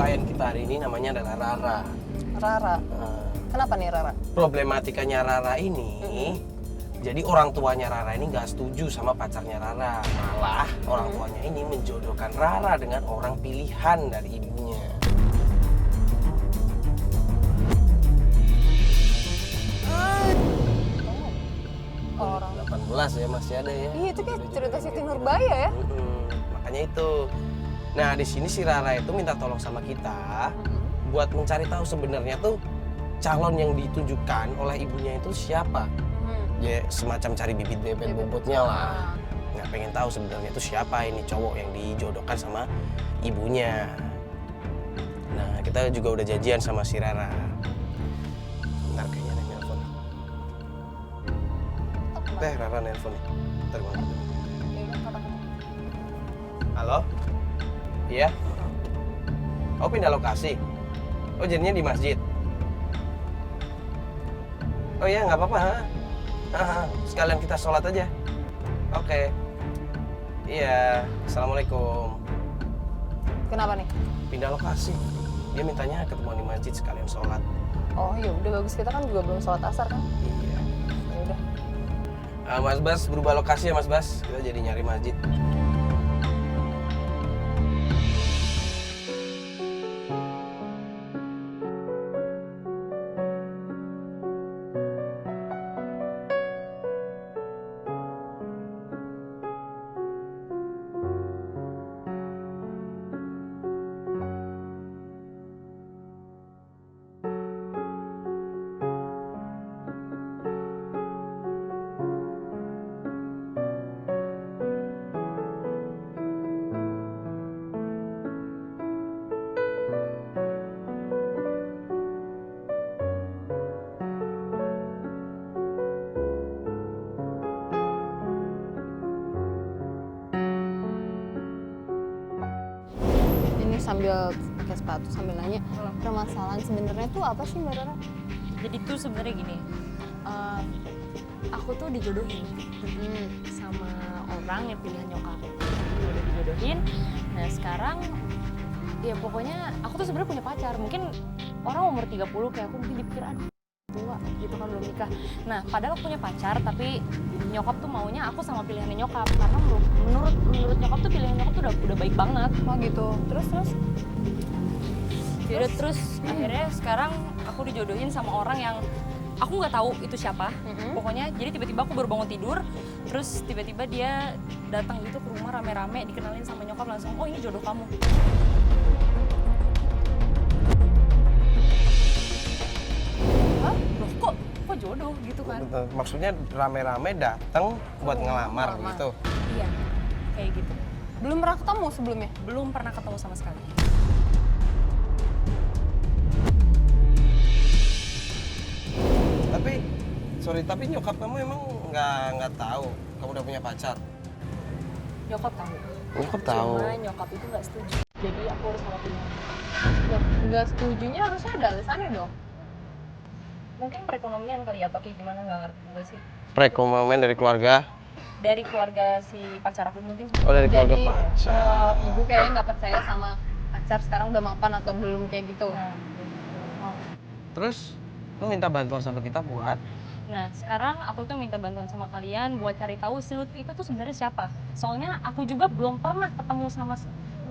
klien kita hari ini namanya adalah Rara. Rara. Kenapa nih Rara? Problematikanya Rara ini, jadi orang tuanya Rara ini nggak setuju sama pacarnya Rara. Malah orang tuanya ini menjodohkan Rara dengan orang pilihan dari ibunya. Orang. 18 ya masih ada ya. Iya, itu kayak cerita Siti Nurbaya ya. Makanya itu. Nah di sini si Rara itu minta tolong sama kita buat mencari tahu sebenarnya tuh calon yang ditunjukkan oleh ibunya itu siapa. Ya semacam cari bibit bebet bobotnya lah. Nggak pengen tahu sebenarnya itu siapa ini cowok yang dijodohkan sama ibunya. Nah kita juga udah janjian sama si Rara. Bentar kayaknya ada nelfon. Rara nelfon nih. Bentar gue angkat dulu. Halo? Iya? Oh pindah lokasi? Oh jadinya di masjid? Oh iya nggak apa-apa ha? Sekalian kita sholat aja. Oke. Iya, Assalamualaikum. Kenapa nih? Pindah lokasi. Dia mintanya ketemuan di masjid sekalian sholat. Oh ya udah bagus, kita kan juga belum sholat asar kan? Iya. Ya udah. Mas Bas berubah lokasi ya Mas Bas. Kita jadi nyari masjid. Sambil pakai sepatu sambil nanya permasalahan sebenarnya tuh apa sih Mbak Rara? Jadi tuh sebenarnya gini, aku tuh dijodohin sama orang yang pilihan nyokap. Udah dijodohin, nah sekarang ya pokoknya aku tuh sebenarnya punya pacar. Mungkin orang umur 30 kayak aku mungkin dipikir aduh tua gitu kan belum nikah. Nah padahal aku punya pacar tapi nyokap tuh maunya aku sama pilihannya nyokap karena menurut nyokap tuh pilihan nyokap tuh udah baik banget. Oh gitu. Terus Yaudah terus akhirnya sekarang aku dijodohin sama orang yang aku nggak tahu itu siapa. Pokoknya jadi tiba-tiba aku baru bangun tidur, terus tiba-tiba dia datang gitu ke rumah rame-rame, dikenalin sama nyokap langsung, oh ini jodoh kamu. Hah? Loh kok jodoh gitu kan? Maksudnya rame-rame datang buat ngelamar gitu? Iya, kayak gitu. belum pernah ketemu sebelumnya? Belum pernah ketemu sama sekali. Tapi nyokap kamu emang nggak tahu kamu udah punya pacar? Nyokap tahu. Nyokap tahu. Cuma nyokap itu nggak setuju. Jadi aku harus sama punya. Nggak setujunya harusnya ada alasannya dong. Mungkin perekonomian kali ya, pakai gimana nggak ngerti juga sih. Perekonomian dari keluarga? Dari keluarga si pacar aku mungkin. Oh dari keluarga Jadi pacar. ibu kayaknya nggak percaya sama pacar sekarang udah mapan atau belum kayak gitu. Terus lu minta bantuan sama kita buat? Nah sekarang aku tuh minta bantuan sama kalian buat cari tahu si Lutfi itu tuh sebenarnya siapa. Soalnya aku juga belum pernah ketemu sama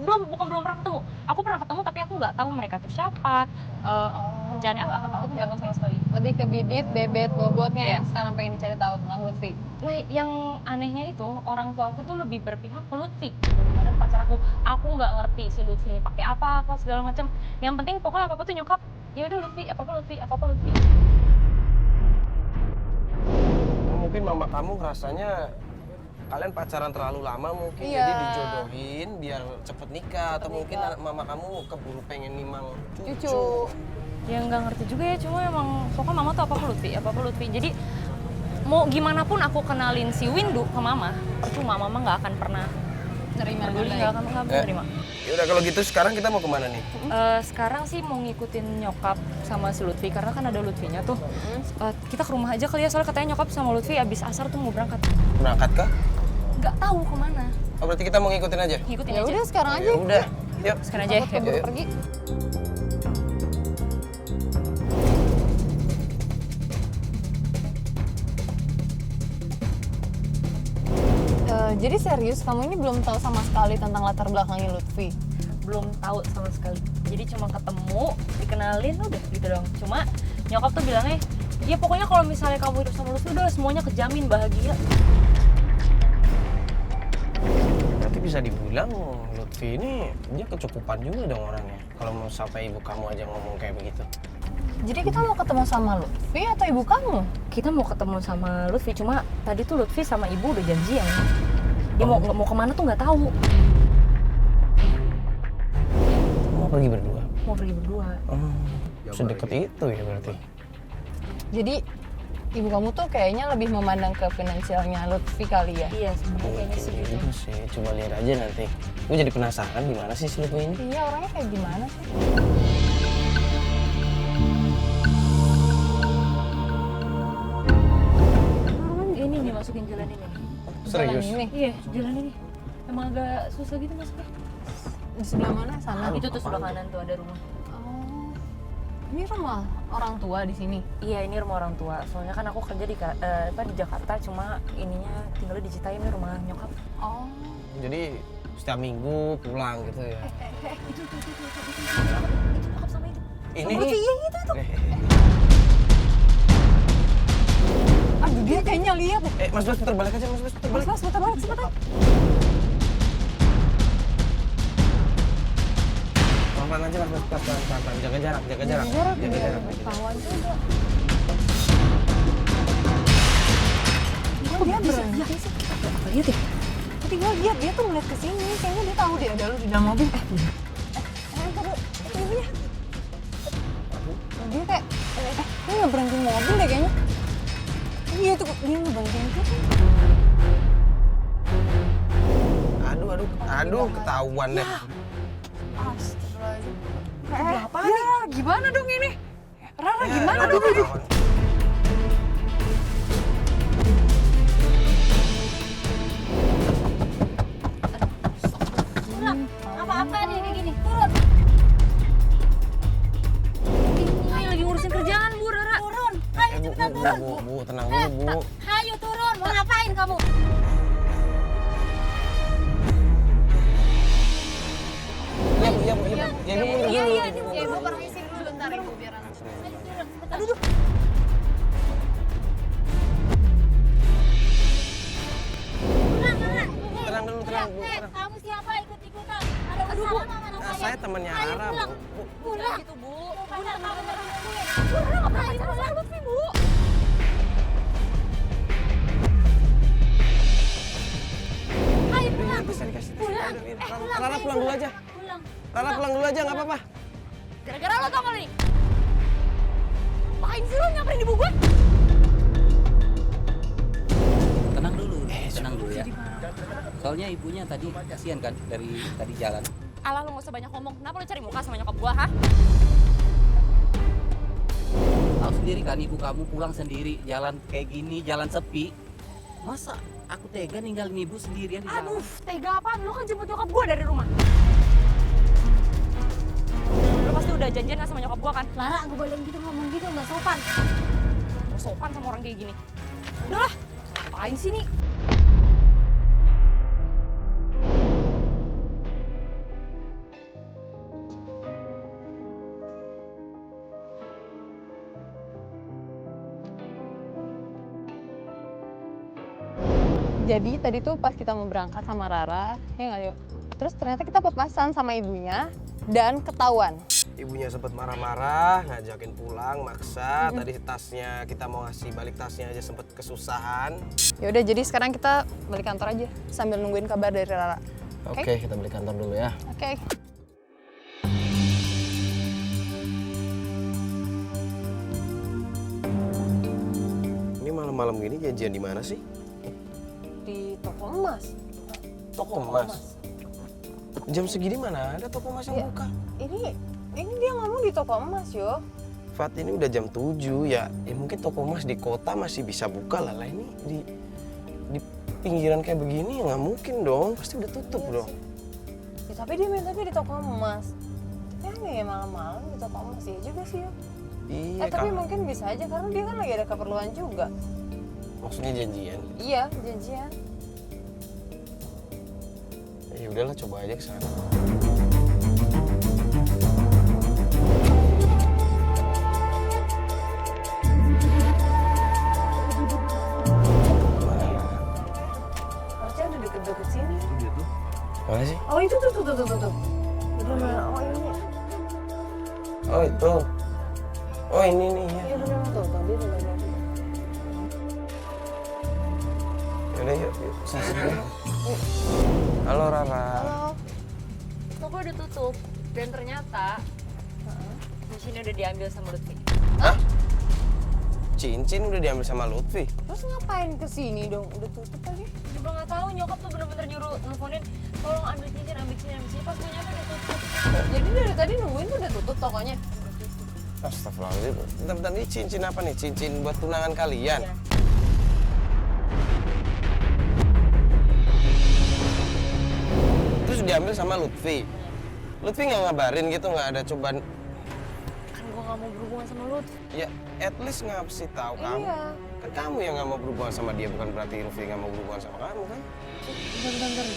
bukan belum pernah ketemu. Aku pernah ketemu tapi aku nggak tahu mereka tuh siapa. Rencana aku nggak tahu sama sekali. Lebih ke bibit, bebet, bobotnya yang sekarang pengen cari tahu tentang Lutfi. Nah, yang anehnya itu orang tua aku tuh lebih berpihak ke Lutfi daripada pacar aku. Aku nggak ngerti si Lutfi pakai apa segala macam. Yang penting pokoknya apa tuh nyokap. Ya udah Lutfi, apa Lutfi. Mungkin mama kamu rasanya kalian pacaran terlalu lama mungkin, Iya. jadi dijodohin biar cepet nikah, atau mungkin mama kamu keburu pengen nimang cucu. Ya nggak ngerti juga ya, cuma emang pokoknya mama tuh apa Lutfi. Jadi mau gimana pun aku kenalin si Windu ke mama, percuma mama nggak akan pernah peduli, nggak akan terima. Ya udah kalau gitu sekarang kita mau kemana nih? Sekarang sih mau ngikutin nyokap sama si Lutfi karena kan ada Lutfinya tuh. Kita ke rumah aja kali ya, soalnya katanya nyokap sama Lutfi abis asar tuh mau berangkat. Berangkat kah? Nggak tahu kemana. Oh berarti kita mau ngikutin aja? Ngikutin Ya aja. udah sekarang aja. Ya udah. Yuk. Sekarang aja ya. Takut keburu Yuk. pergi. Jadi serius kamu ini belum tahu sama sekali tentang latar belakangnya Lutfi? Belum tahu sama sekali. Jadi cuma ketemu, dikenalin udah gitu dong. Cuma nyokap tuh bilangnya, ya pokoknya kalau misalnya kamu hidup sama Lutfi udah semuanya kejamin bahagia. Berarti bisa dibilang Lutfi ini dia kecukupan juga dong orangnya. Kalau mau sampai ibu kamu aja ngomong kayak begitu. Jadi kita mau ketemu sama Lutfi atau ibu kamu? Kita mau ketemu sama Lutfi, cuma tadi tuh Lutfi sama ibu udah janjian. Dia mau kemana tuh nggak tahu. Mau pergi berdua? Mau pergi berdua. Sedekat itu ya berarti. Jadi ibu kamu tuh kayaknya lebih memandang ke finansialnya Lutfi kali ya? Iya, sebenarnya kayaknya sih gitu. Gitu sih, coba lihat aja nanti. Gue jadi penasaran gimana sih si Lutfi ini. Iya, orangnya kayak gimana sih? Ini nih masukin jalan ini. Serius? Jalan ini? Iya, jalan ini. Emang agak susah gitu masuknya. Di sebelah mana? Sana? Itu tuh sebelah kanan tuh ada rumah. Oh, ini rumah orang tua di sini? Iya, ini rumah orang tua. Soalnya kan aku kerja di Jakarta, cuma ininya tinggalnya di Citayam, ini rumah nyokap. Oh. Jadi setiap minggu pulang gitu ya. Itu nyokap sama itu. Ini Iya, itu. Aduh, dia kayaknya lihat deh. Mas Bas bentar balik aja, Mas Bas bentar balik. Mas, bentar banget, sebentar. Pelan-pelan aja Mas Bas, pelan-pelan. Jaga jarak. Jaga jarak. Kawan juga. Kok dia berhenti sih? Apa lihat ya? Tadi gue lihat dia tuh ngeliat ke sini. Kayaknya dia tahu deh ada lu di dalam mobil. Dia kayak, dia nggak berhenti mobil deh kayaknya. Iya tuh, dia nggak berhenti itu. Aduh, ketahuan deh. Astagfirullahaladzim. Berapa Ya, gimana dong ini? Rara, gimana aduh, dong ini? ketahuan. Apa-apa nih kayak gini? Turun. Ini lagi ngurusin kerjaan, Bu Rara. Turun. Ayo cepetan turun. Bu, tenang dulu, Bu. Ayo turun. Mau ngapain kamu? Iya, Bu. Iya, ini mau Ibu permisi dulu bentar, Ibu, biar anak. Aduh. Tenang dulu, Bu. Tenang. Kamu siapa ikut-ikutan? Ada urusan sama anak saya? Saya temannya Ayo Ara, pulang. Bu. Pulang. Gitu, Bu. Benar kamu ngapain? Pulang ngapain sama Lutfi, Bu? Ayo pulang. Bisa dikasih. Pulang. Rara pulang dulu aja. Pulang. Rara pulang dulu aja, nggak apa-apa. Gara-gara lo tau gak nih? Ngapain sih lo nyamperin ibu gue? Tenang dulu ya. Soalnya ibunya tadi kasihan kan dari tadi jalan. Alah, lo gak usah banyak ngomong. Kenapa lo cari muka sama nyokap gue, ha? Tahu sendiri kan ibu kamu pulang sendiri, jalan kayak gini, jalan sepi. Masa aku tega ninggalin ibu sendirian di jalan? Aduh, tega apaan? Lo kan jemput nyokap gue dari rumah. Lo pasti udah janjian gak sama nyokap gue kan? Lara, nggak boleh gitu ngomong gitu, nggak sopan. Lo sopan sama orang kayak gini. Udah lah, ngapain sih nih? Jadi tadi tuh pas kita mau berangkat sama Rara, ya nggak yuk? Terus ternyata kita papasan sama ibunya dan ketahuan. Ibunya sempat marah-marah, ngajakin pulang, maksa. Tadi tasnya kita mau ngasih balik tasnya aja sempat kesusahan. Ya udah, jadi sekarang kita balik kantor aja sambil nungguin kabar dari Rara. Oke, kita balik kantor dulu ya. Oke. Ini malam-malam gini janjian di mana sih? Di toko emas. Toko emas. Jam segini mana ada toko emas yang Iya. buka? Ini dia ngomong di toko emas, yo. Fat, ini udah jam 7 ya. Ya mungkin toko emas di kota masih bisa buka lah. Lah ini di pinggiran kayak begini ya nggak mungkin dong. Pasti udah tutup dong. Ya, tapi dia mintanya di toko emas. Ya nggak ya malam-malam di toko emas ya juga sih ya. Iya, Tapi mungkin bisa aja karena dia kan lagi ada keperluan juga. maksudnya janjian. Iya, janjian. Ya udahlah, coba aja ke sana. Harusnya udah deket-deket sini. Mana sih? Oh itu tuh. Udah mana? Oh ini. Oh itu. Oh ini nih ya. Iya bener tuh, tadi udah ada. Yaudah yuk. Halo Rara. Halo. Toko udah tutup dan ternyata cincinnya udah diambil sama Lutfi. Cincin udah diambil sama Lutfi. Terus ngapain kesini dong? Udah tutup lagi? Juga nggak tahu, nyokap tuh bener-bener nyuruh nelfonin tolong ambil cincin. Pas gue nyampe udah tutup. Jadi dari tadi nungguin tuh udah tutup tokonya? Astagfirullahaladzim. Bentar, ini cincin apa nih? Cincin buat tunangan kalian? Iya. Terus diambil sama Lutfi. Lutfi nggak ngabarin gitu, nggak ada cobaan. Kan gue nggak mau berhubungan sama Lutfi. Ya, at least ngasih tahu kamu. Iya. Kan kamu yang nggak mau berhubungan sama dia, bukan berarti Lutfi nggak mau berhubungan sama kamu kan? Bentar.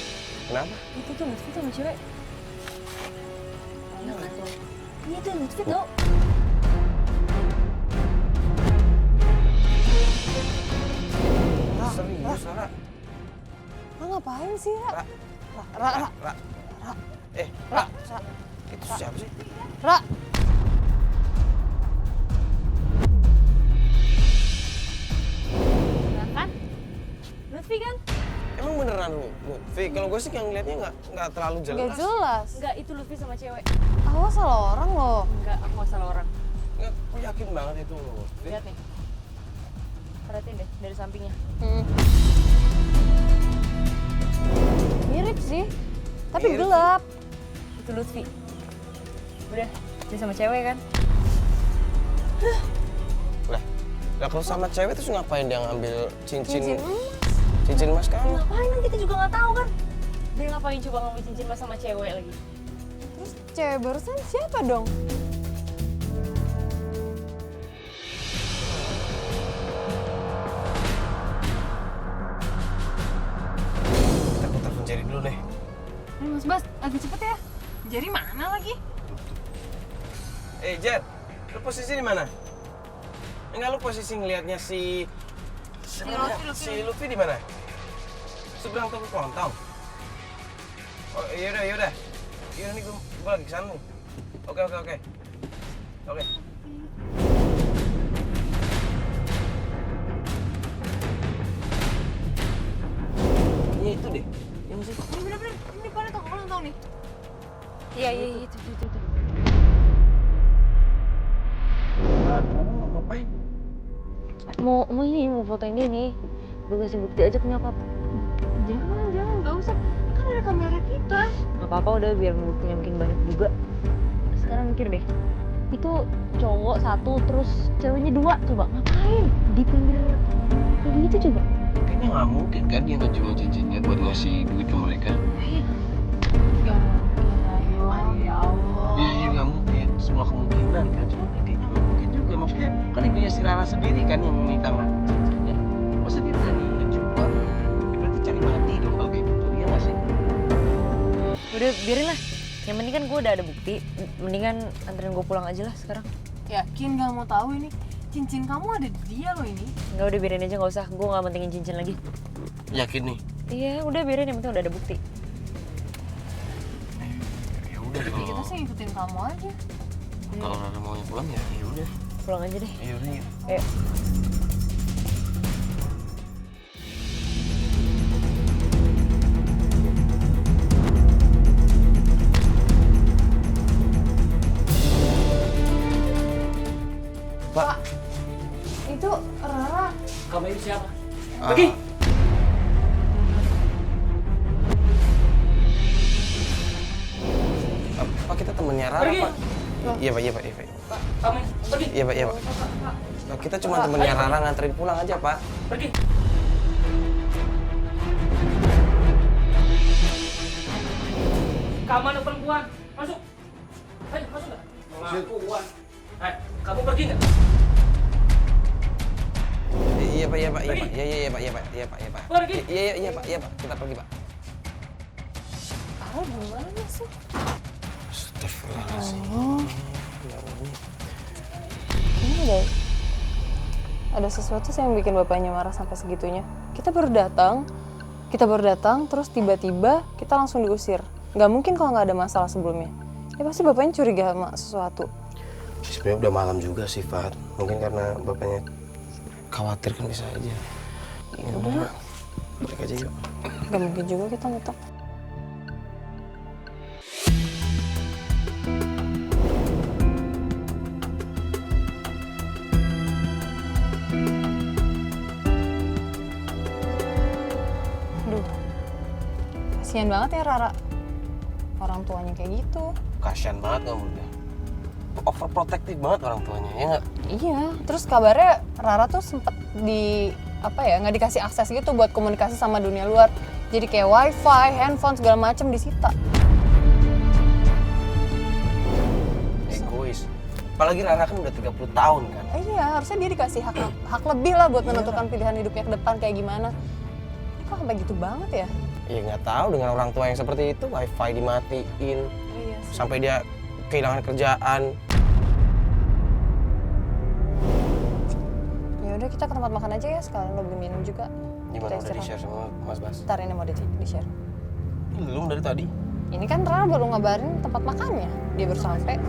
Kenapa? Itu tuh Lutfi tuh sama cewek. Iya nggak tuh? Iya tuh Lutfi tuh. Serius, Ra? Lo ngapain sih, Ra? Ra. Ra. Ra. Itu siapa sih? Ra. Nah kan? Lutfi kan? Emang beneran Lutfi? Kalau gue sih yang ngeliatnya nggak terlalu Gak jelas. jelas. Enggak, itu Lutfi sama cewek. Awas salah orang loh. Enggak, aku nggak salah orang. Nggak, aku yakin banget itu Lutfi. Lihat nih. Perhatiin deh dari sampingnya. Mirip sih. Tapi Mirip gelap. Itu Lutfi. Udah, dia sama cewek kan? Lah kalau sama cewek terus ngapain dia ngambil Cincin cincin emas kamu? Ngapain kan kita juga nggak tahu kan? Dia ngapain coba ngambil cincin mas sama cewek lagi? Terus cewek barusan siapa dong? Kita telepon Jerry dulu deh. Ayo Mas Bas, agak cepet ya. Jadi mana lagi? Jer, lu posisi di mana? Enggak, lu posisi ngelihatnya si Lutfi di mana? Seberang toko kelontong. Oh yaudah. Yaudah nih gua lagi kesana nih. Oke. Ini itu deh. Yang sih. Ini bener-bener, ini depannya toko kelontong nih. Iya, itu. Ngapain? Mau fotoin dia nih. Gue kasih bukti aja ke nyokap. Jangan, gak usah. Kan ada kamera kita. Gak apa-apa, udah biar buktinya makin banyak juga. Sekarang mikir deh. Itu cowok satu, terus ceweknya dua. Coba ngapain? Di pinggir kayak gitu coba. Kayaknya nggak mungkin kan dia ngejual cincinnya buat ngasih duit ke mereka. Ya Allah. Iya nggak mungkin, semua kemungkinan kan. Cuma kayaknya nggak mungkin juga, maksudnya kan ibunya si Rara sendiri kan yang minta cincinnya. Masa dia berani ngejual? Berarti cari mati dong kalau kayak gitu, iya nggak sih? Udah biarin lah. Yang penting kan gue udah ada bukti. Mendingan anterin gue pulang aja lah sekarang. Yakin gak mau tahu ini? Cincin kamu ada di dia loh ini. Nggak, udah biarin aja, nggak usah. Gue nggak pentingin cincin lagi. Yakin nih? Iya, udah biarin, yang penting udah ada bukti. Ya udah Ya, kita kalau sih ngikutin kamu aja. Rara mau pulang ya udah. Pulang aja deh. Ya udah. Ayo. Pak. Itu Rara. Kamu ini siapa? Pergi. Pak, kita temennya Rara, Pergi. Pak. Iya, Pak. Kamu ini, pergi. Iya, Pak. Nah, kita cuma temennya Rara, nganterin pulang aja, Pak. Pergi. Rekaman perempuan. Masuk. Ayo, masuk nggak? Pengakuan. Kamu pergi nggak? Iya Pak, iya Pak, iya Pergi. Pak, iya Pak, iya Pak, iya Pak, iya Pak. Pergi. Iya Pak, iya Pak, kita pergi Pak. Rara gimana sih? Astagfirullahaladzim. Ya Allah. Ini ada sesuatu sih yang bikin bapaknya marah sampai segitunya. Kita baru datang, terus tiba-tiba kita langsung diusir. Nggak mungkin kalau nggak ada masalah sebelumnya. Ya pasti bapaknya curiga sama sesuatu. Sebenarnya udah malam juga sih Fat. Mungkin karena bapaknya khawatir kan bisa aja. Ya udah, balik aja yuk. Nggak mungkin juga kita ngutak. Aduh, kasihan banget ya Rara. Orang tuanya kayak gitu. Kasian banget kamu udah. Overprotective banget orang tuanya, ya nggak? Iya, terus kabarnya Rara tuh sempet nggak dikasih akses gitu buat komunikasi sama dunia luar. Jadi kayak wifi, handphone, segala macem disita. Egois. Apalagi Rara kan udah 30 tahun kan. Iya, harusnya dia dikasih hak lebih lah buat menentukan pilihan hidupnya ke depan kayak gimana. Ini kok sampai gitu banget ya? Ya nggak tahu dengan orang tua yang seperti itu, wifi dimatiin, Iya sih. sampai dia kehilangan kerjaan. Ya udah kita ke tempat makan aja ya, sekalian lo beli minum juga. Gimana Kita udah di-share sama Mas Bas? Ntar ini mau di-share. Belum dari tadi. Ini kan Rara baru ngabarin tempat makannya. Dia baru sampai.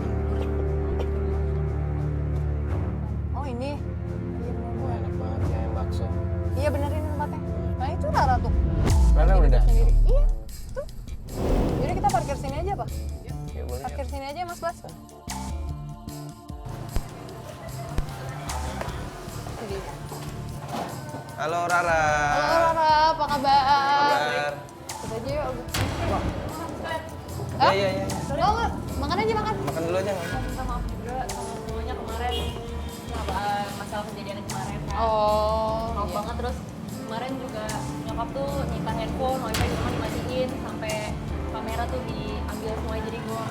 Oh ini. Wah enak banget kayak bakso. Iya bener ini tempatnya. Nah itu Rara tuh. Rara udah datang. Sendiri. Iya, tuh. Jadi kita parkir sini aja, Pak. Ya boleh. Parkir sini aja, Mas Bas. Jadi. Halo Rara. Halo Rara, apa kabar? Kabar. Kita aja yuk. Iya. Lo nggak? Makan aja, makan. Makan dulu aja nggak? Minta maaf juga sama semuanya kemarin. Masalah kejadian yang kemarin kan. Oh, Maaf iya. banget, terus kemarin juga nyokap tuh nyita handphone, wifi di rumah dimatiin, sampai kamera tuh diambil semuanya, jadi gue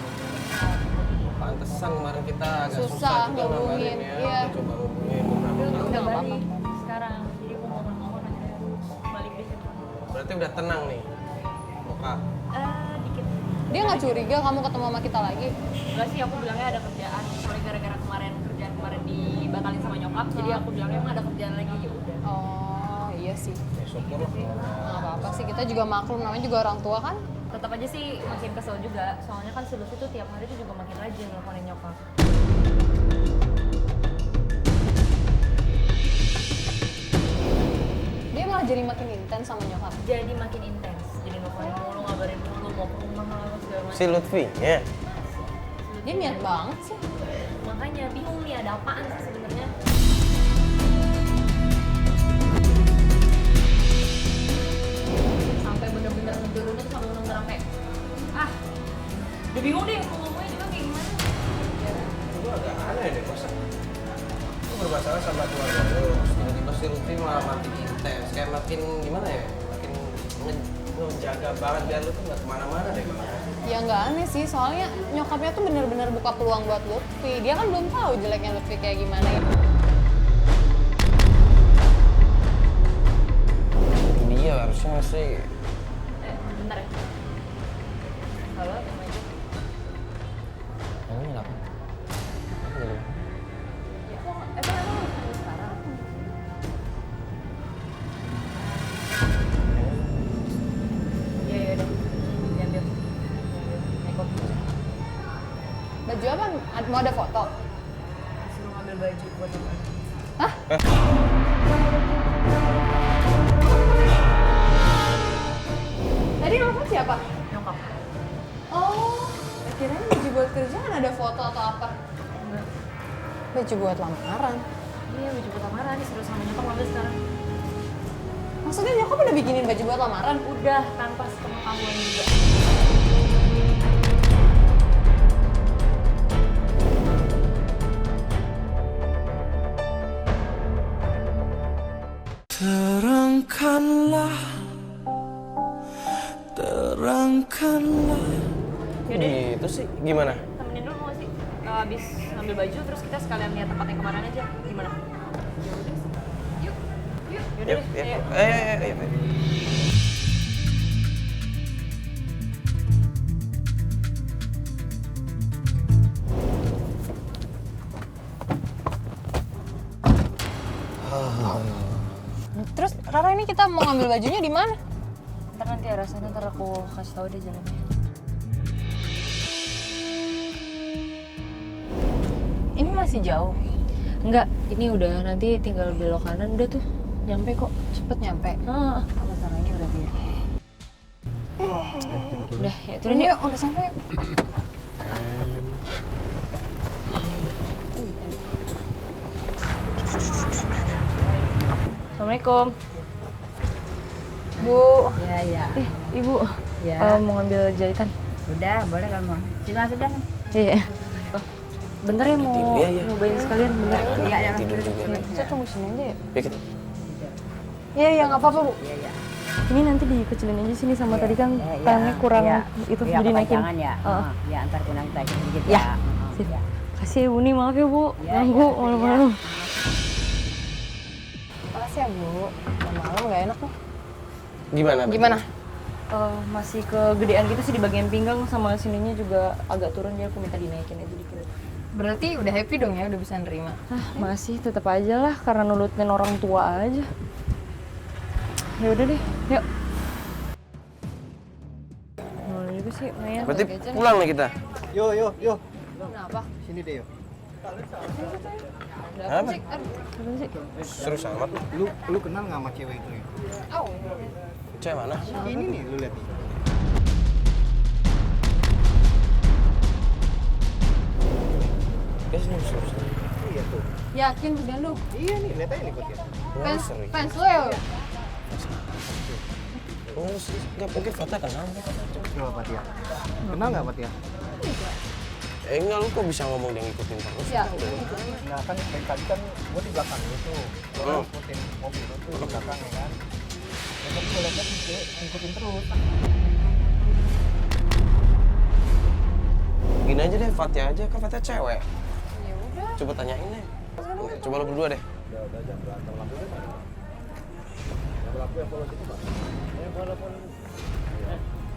Pantesan kemarin kita agak Susah susah juga ngehubungin, ngabarin ya. iya. Coba hubungin beberapa kali. udah nggak balik sekarang, jadi gue mohon aja balik deh. Berarti udah tenang nih. Oka. Dikit. Dia nggak curiga kamu ketemu sama kita lagi? Enggak sih, aku bilangnya ada kerjaan, soalnya gara-gara kerjaan kemarin dibatalin sama nyokap, jadi aku bilangnya emang ada kerjaan lagi, ya udah. Oh, iya sih. Ya syukur lah. Nggak apa-apa sih, kita juga maklum, namanya juga orang tua kan. Tetap aja sih makin kesel juga, soalnya kan si Lutfi tuh tiap hari tuh juga makin rajin nelfonin nyokap. Dia malah jadi makin intens sama nyokap. Jadi makin intens, jadi nelfonin mulu, ngabarin mulu, mau ke rumah lah, segala macam. Si Lutfi, ya. Dia niat banget sih. Makanya bingung nih, ada apaan sih sebenarnya. Sampai bener-bener ngejerunin sampai bener-bener sampai udah bingung deh mau ngomongnya juga kayak gimana. Itu agak aneh deh masa. Lu bermasalah sama keluarga lu, terus tiba-tiba si Lutfi malah makin intens, kayak makin gimana ya? Makin ngejaga banget biar lu tuh nggak kemana-mana deh. Ya nggak aneh sih, soalnya nyokapnya tuh bener-bener buka peluang buat Lutfi. Dia kan belum tahu jeleknya Lutfi kayak gimana ya. Dia harusnya sih. Bentar ya. Halo, Assalamualaikum. Kamu kenapa? Ya kok, emang sekarang? Iya, ya udah. Diambil. Makeup. Baju apa? Mau ada foto? Suruh ngambil baju buat teman. Hah? Tadi nelfon siapa? Nyokap. Oh, kirain baju buat kerjaan ada foto atau apa? Enggak. Baju buat lamaran. Iya, baju buat lamaran disuruh sama nyokap ngambil sekarang. Maksudnya nyokap udah bikinin baju buat lamaran? Udah, tanpa sepengetahuan juga. Terangkanlah Ya Gimana? Temenin dulu mau nggak sih? Abis ngambil baju terus kita sekalian lihat tempat yang kemarin aja. Gimana? Yuk. Yaudah Yuk, deh, yuk. ayo. Ayo. Terus Rara ini kita mau ngambil bajunya di mana? Ntar nanti arah sana, ntar aku kasih tahu deh jalannya. Ini masih jauh. Enggak, ini udah nanti tinggal belok kanan udah tuh. Nyampe kok. Cepet nyampe. Masalahnya udah biar. Udah, ya turun Ini yuk. udah sampai. Assalamualaikum. Bu, Ya, ya. Ibu, Ya. mau ngambil jahitan. Udah, boleh kamu. Sini sudah. Iya. Bentar ya mau Iya, iya. nyobain sekalian bentar. Iya, ya. Tidur juga. kita tunggu sini aja ya? Ya kita. Iya, iya nggak apa-apa Bu. Iya, ya. Ini nanti dikecilin aja sini sama tadi kan tangannya kurang itu ya, jadi naikin. kepanjangan ya. Heeh. Ya, antar kunang naikin sedikit Ya. ya. Sip. Ya. Kasih ya Bu nih, maaf ya Bu. Ya, Ganggu ya, malam-malam. Makasih ya Bu. Malam nggak enak nih. Gimana? Gimana? Masih kegedean gitu sih di bagian pinggang sama sininya juga agak turun, jadi aku minta dinaikin aja dikit. Berarti udah happy dong ya, udah bisa nerima. Masih tetap aja lah karena nurutin orang tua aja. Ya udah deh, yuk. Mau juga sih, lumayan. Berarti pulang nih kita. Yo. Kenapa? Sini deh, yo. Udah Apa? sih? Apa sih? Seru amat. Lu kenal nggak sama cewek itu ya? Oh, Cewek mana? Ini nih, lu lihat nih. Ya sini, seru. Iya tuh. yakin udah lu? Iya nih, lihat aja nih ikut ya. Fans, Seru. fans lu ya? Oh, nggak mungkin Fatah kenal. Coba Fatia. Kenal nggak Fatia? Enggak, lu kok bisa ngomong dia ngikutin terus? Ya. Nah kan dari tadi kan gua di belakang lu tuh. Gua Oh. ngikutin mobil lu tuh di belakang ya kan. Ya kan gua lihat dia ngikutin terus. Gini aja deh, Fatih aja, kan Fatih cewek. Ya udah. Coba tanyain deh. Coba lu berdua deh.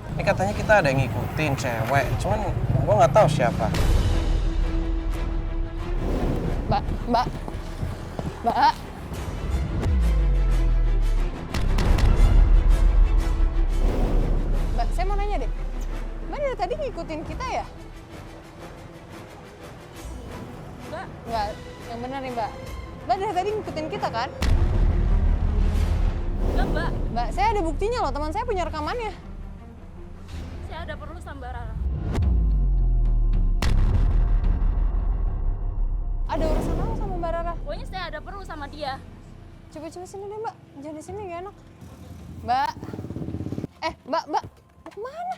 Ini katanya kita ada yang ngikutin cewek, cuman gua nggak tahu siapa. Mbak. Mbak, saya mau nanya deh. Mbak dari tadi ngikutin kita ya? Mbak, yang benar nih Mbak. Mbak dari tadi ngikutin kita kan? Enggak, Mbak. Mbak, saya ada buktinya loh, teman saya punya rekamannya. Saya ada perlu sama Mbak Rara. Ada urusan apa sama Mbak Rara? Pokoknya saya ada perlu sama dia. Coba sini deh Mbak, jangan di sini gak enak. Mbak, Mbak, mau kemana?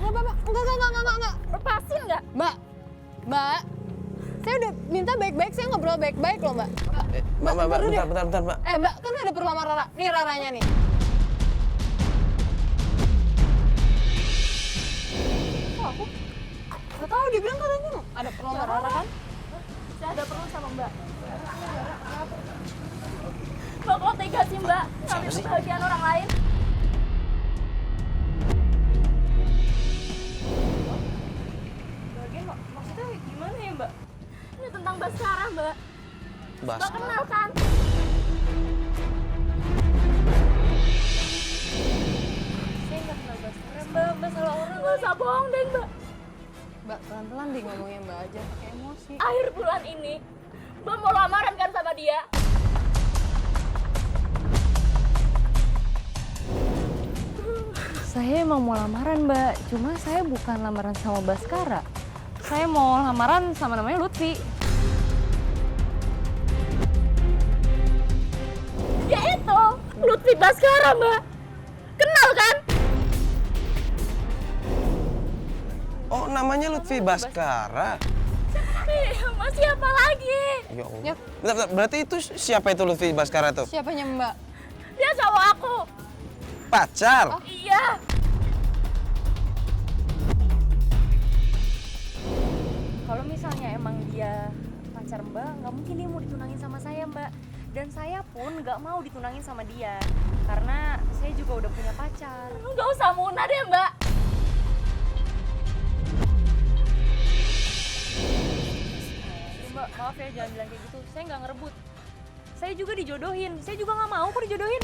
Enggak. Lepasin nggak? Mbak, saya udah minta baik-baik, saya ngobrol baik-baik loh Mbak. Mbak, baru deh. bentar, Mbak. Mbak, kan ada perlu sama Rara. Nih Raranya nih. Kok aku? Gak tahu, dia bilang katanya ada perlu sama Rara kan? Saya ada perlu sama Mbak. Mbak kok tega sih Mbak? Ngambil sih? kebahagiaan orang lain. Bagian maksudnya gimana ya Mbak? Ini tentang Baskara Mbak. Bas. Mbak kenal kan? Saya nggak kenal Baskara Mbak salah orang. Nggak usah bohong deh Mbak. Mbak, pelan-pelan deh ngomongnya Mbak aja, pakai emosi. Akhir bulan ini, Mbak mau lamaran kan sama dia? Saya emang mau lamaran Mbak, cuma saya bukan lamaran sama Baskara. Saya mau lamaran sama namanya Lutfi. Ya itu, Lutfi Baskara Mbak. Kenal kan? Oh, namanya Lutfi Baskara. Masih apa lagi? Ya Allah. Ya. Bentar, berarti itu siapa itu Lutfi Baskara tuh? Siapanya Mbak? Dia cowok aku. Pacar? Iya. Kalau misalnya emang dia pacar Mbak, nggak mungkin dia mau ditunangin sama saya Mbak. Dan saya pun nggak mau ditunangin sama dia, karena saya juga udah punya pacar. Nggak usah Muna deh Mbak. Mbak, maaf ya jangan bilang kayak gitu. Saya nggak ngerebut. Saya juga dijodohin. Saya juga nggak mau kok dijodohin.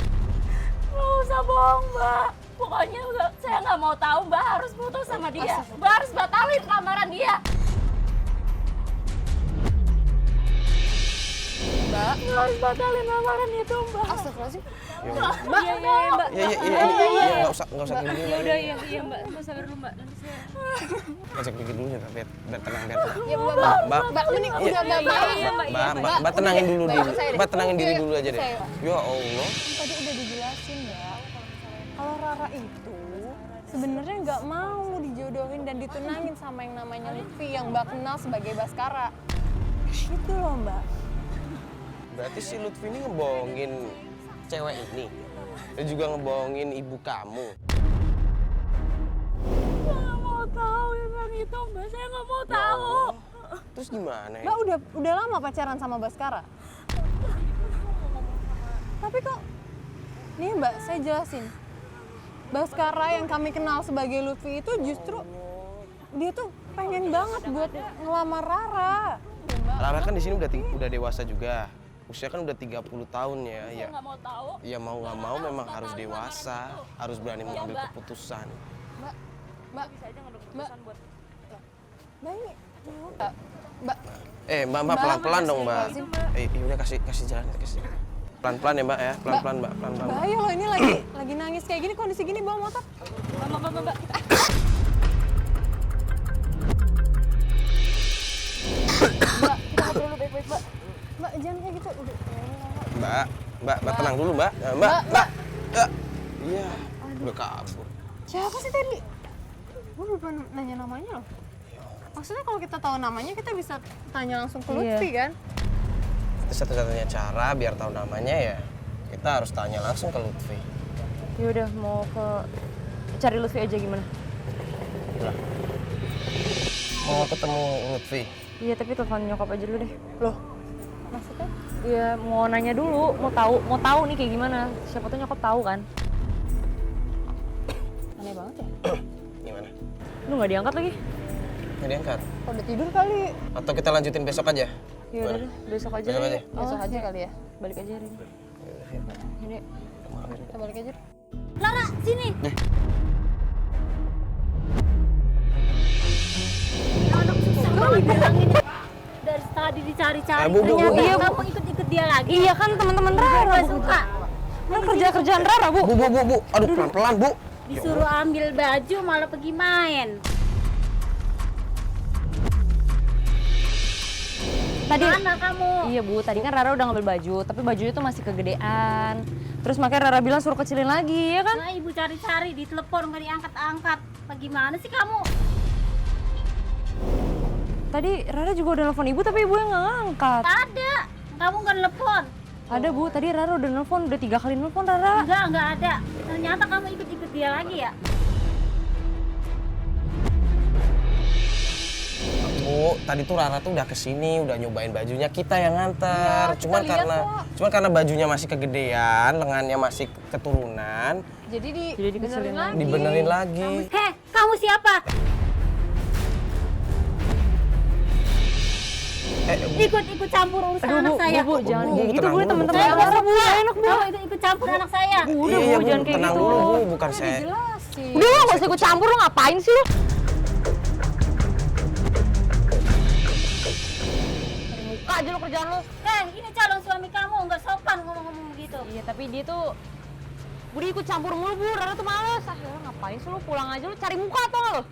Nggak usah bohong Mbak. Pokoknya saya nggak mau tahu Mbak harus putus sama dia. Mbak harus batalin lamaran dia. Mbak, Harus batalin lamaran itu Mbak. astagfirullahaladzim. Mbak, iya Mbak. Iya, nggak usah kayak gini. Ya udah iya Mbak. Mbak sabar dulu Mbak. Nanti saya. Nggak usah pikir dulu ya, biar tenang, biar tenang. Ya Mbak, Mbak, ini udah Mbak. Iya Mbak. Mbak tenangin dulu Mbak, diri. ikut saya deh. Mbak tenangin diri dulu aja deh. Saya. Ya Allah. Tadi udah dijelasin Mbak, kalau Rara itu sebenarnya nggak mau dijodohin dan ditunangin sama yang namanya Lutfi yang Mbak kenal sebagai Baskara. Itu loh Mbak. Berarti si Lutfi ini ngebohongin cewek ini. Dan juga ngebohongin ibu kamu. Saya nggak mau tahu yang itu Mbak. Saya nggak mau Ya tahu. Allah. Terus gimana ya? Mbak udah lama pacaran sama Baskara. Tapi kok, nih Mbak, saya jelasin. Baskara yang kami kenal sebagai Lutfi itu justru dia tuh pengen banget buat ngelamar Rara. Rara kan di sini udah dewasa juga. Usia kan udah 30 tahun ya. Saya nggak mau tahu. Ya mau nggak mau memang harus dewasa, harus berani mengambil keputusan. Mbak, Bisa aja ngambil keputusan buat. Mbak ini, Mbak, Mbak pelan-pelan dong, Mbak. Astagfirullahaladzim. Udah kasih jalan, kasih. Pelan-pelan ya, Mbak ya. Pelan-pelan, Mbak. Pelan-pelan. bahaya loh ini lagi nangis kayak gini, kondisi gini bawa motor. Mbak. Mbak, kita ngobrol dulu baik-baik Mbak. Mbak jangan kayak gitu. Udah. Mbak tenang dulu, Mbak. Mbak. Iya, udah kabur. Siapa sih tadi? Gue lupa nanya namanya loh. Maksudnya kalau kita tahu namanya kita bisa tanya langsung ke Lutfi kan? Itu satu-satunya cara biar tahu namanya ya. Kita harus tanya langsung ke Lutfi. Ya udah mau ke cari Lutfi aja gimana? Mau ketemu Lutfi? Iya tapi telepon nyokap aja dulu deh. Loh, maksudnya? Iya mau nanya dulu, mau tahu nih kayak gimana. Siapa tuh nyokap tahu kan? Aneh banget ya. Gimana? Lu nggak diangkat lagi? Nggak diangkat? Udah tidur kali. Atau kita lanjutin besok aja? Ya udah deh, besok aja. Besok deh. aja? Besok aja kali ya. Balik aja hari ini. Ini Kita balik aja. Lara, sini. Anak susah banget bilangin. Dari tadi dicari-cari. Bu. Ternyata kamu ikut-ikut dia lagi. iya kan teman-teman Rara. Gak suka. Kan kerjaan Rara bu. Bu. Aduh, pelan-pelan, Bu. Disuruh ambil baju malah pergi main. Tadi Mana kamu? iya bu, tadi kan Rara udah ngambil baju, tapi bajunya tuh masih kegedean. Terus makanya Rara bilang suruh kecilin lagi, ya kan? Nah, ibu cari-cari di telepon nggak diangkat-angkat. Bagaimana sih kamu? Tadi Rara juga udah nelfon ibu, tapi ibu yang nggak ngangkat. Ada. Kamu nggak telepon? Ada bu, tadi Rara udah nelfon, udah 3 kali nelfon Rara. Nggak ada. Ternyata kamu ikut-ikut dia lagi ya? Bu, tadi tuh Rara tuh udah kesini, udah nyobain bajunya, kita yang nganter. Iya, kita lihat Cuman karena bajunya masih kegedean, lengannya masih keturunan, Jadi dikecilin lagi. dibenerin lagi. Heh, kamu siapa? Ikut-ikut campur urusan anak saya. Bu, jangan Bu, kayak gitu tenang bu, dulu, teman-teman tenang. Rara bu, gak enak bu. Kamu ikut campur anak saya. Udah Iya, bu, jangan kayak tenang gitu. dulu, Bu. Bukan saya. jelasin. Udah lo gak usah ikut campur, lo ngapain sih lo? Muka aja lo kerjaan lo. Ini calon suami kamu nggak sopan ngomong-ngomong begitu. Iya tapi dia tuh Budi ikut campur mulu bu, Rara tuh males. Ah ya ngapain sih lo, pulang aja lo cari muka atau nggak lo?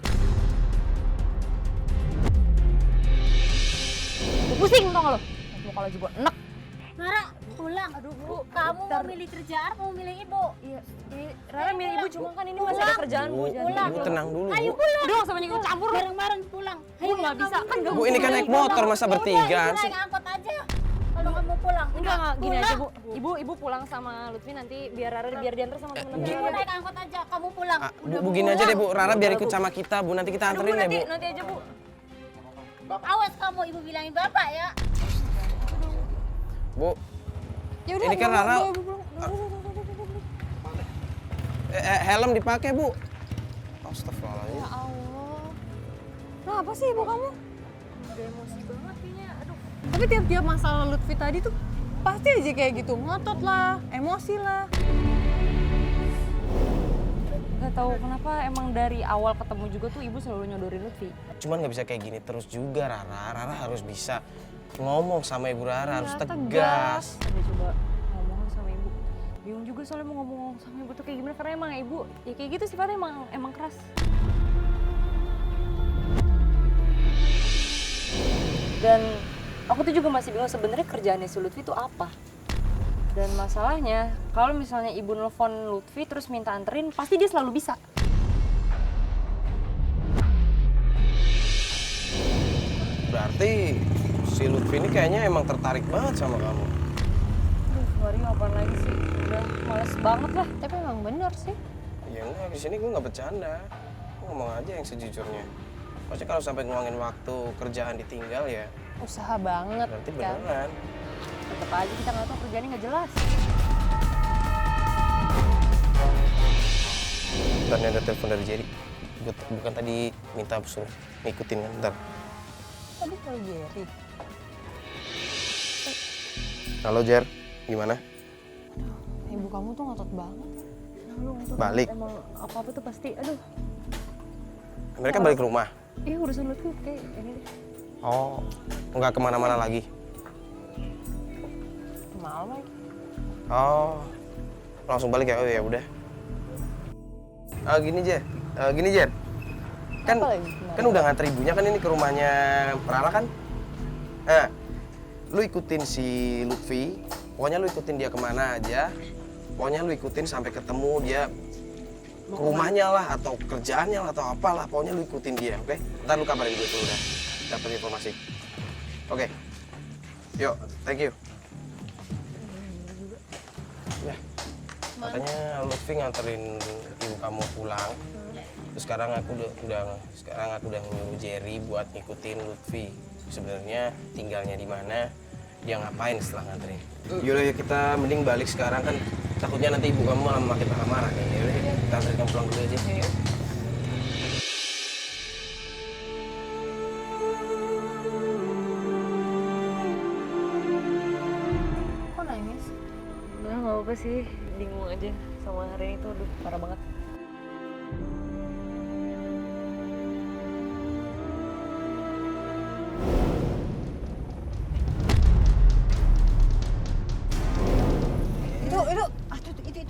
Gue pusing tau nggak lo? Muka lo aja gue enek. Nara, pulang. Aduh bu, kamu mau milih kerjaan, mau milih ibu. Iya, Rara milih ibu cuma kan ini masih ada kerjaan bu. Jangan Pulang. Bu, tenang dulu, Ayo Bu. pulang. Udah gak usah banyak ikut campur lo. Bareng-bareng pulang. Bu nggak bisa kan gak Bu, ini kan naik motor, masa bertiga sih? Naik angkot aja. Kalau kamu pulang. Enggak, gini Pulang. aja bu. Ibu pulang sama Lutfi nanti biar Rara biar diantar sama temen-temen Ibu Rara. naik angkot aja, kamu pulang. Bu, gini aja deh, Bu. Rara biar ikut sama kita, Bu. Nanti kita anterin deh, Bu. Nanti aja bu. Awas kamu ibu bilangin bapak ya. Bu, Ya udah. Ini kan Mama, Rara. Bu, pulang. helm dipakai Bu. Astagfirullahaladzim. Ya Allah. Kenapa sih ibu kamu? Udah emosi banget kayaknya. Aduh. Tapi tiap-tiap masalah Lutfi tadi tuh pasti aja kayak gitu, ngotot lah, emosi lah. Gak tahu kenapa emang dari awal ketemu juga tuh ibu selalu nyodorin Lutfi. Cuman nggak bisa kayak gini terus juga Rara. Rara harus bisa ngomong sama Ibu Rara, harus Ya, tegas. Udah coba ngomong sama ibu. Bingung juga soalnya mau ngomong sama ibu tuh kayak gimana karena emang ibu ya kayak gitu sifatnya emang keras. Dan aku tuh juga masih bingung sebenarnya kerjaannya si Lutfi itu apa. Dan masalahnya kalau misalnya ibu nelfon Lutfi terus minta anterin pasti dia selalu bisa. Berarti si Lutfi ini kayaknya emang tertarik banget sama kamu. Aduh, Mario apaan lagi sih? Udah males banget lah. Tapi emang bener sih. Ya enggak, di sini gue nggak bercanda. Gue ngomong aja yang sejujurnya. Maksudnya kalau sampai ngeluangin waktu kerjaan ditinggal ya, Usaha banget berarti kan. beneran. Tetep aja kita nggak tahu kerjaannya nggak jelas. Ntar nih ada telepon dari Jerry. Bukan tadi minta suruh ngikutin kan, ntar. Tadi kalau Jerry. Halo Jer, gimana? Ibu kamu tuh ngotot banget. Balik. Emang apa-apa tuh pasti, aduh. Mereka balik ke rumah? Iya urusan Lutfi kayak ini deh. Oh, nggak kemana-mana lagi? Malam lagi. Oh, langsung balik ya? Oh ya udah. Gini Jer, kan Apa lagi? kan udah nganter ibunya kan ini ke rumahnya Rara kan? Nah, lu ikutin si Lutfi, pokoknya lu ikutin dia kemana aja, pokoknya lu ikutin sampai ketemu dia ke rumahnya lah atau kerjaannya lah atau apalah, pokoknya lu ikutin dia, oke? Ntar lu kabarin gue tuh udah dapet informasi. Oke, yuk, thank you. Ya, katanya Lutfi nganterin ibu kamu pulang. Terus sekarang aku udah nyuruh Jerry buat ngikutin Lutfi. Sebenarnya tinggalnya di mana, dia ngapain setelah nganterin. Yaudah ya kita mending balik sekarang kan takutnya nanti ibu kamu malah makin marah-marah nih. Yaudah kita anterin kamu pulang dulu aja. Kok nangis? Nggak apa-apa sih, bingung aja sama hari ini tuh, aduh parah banget. Itu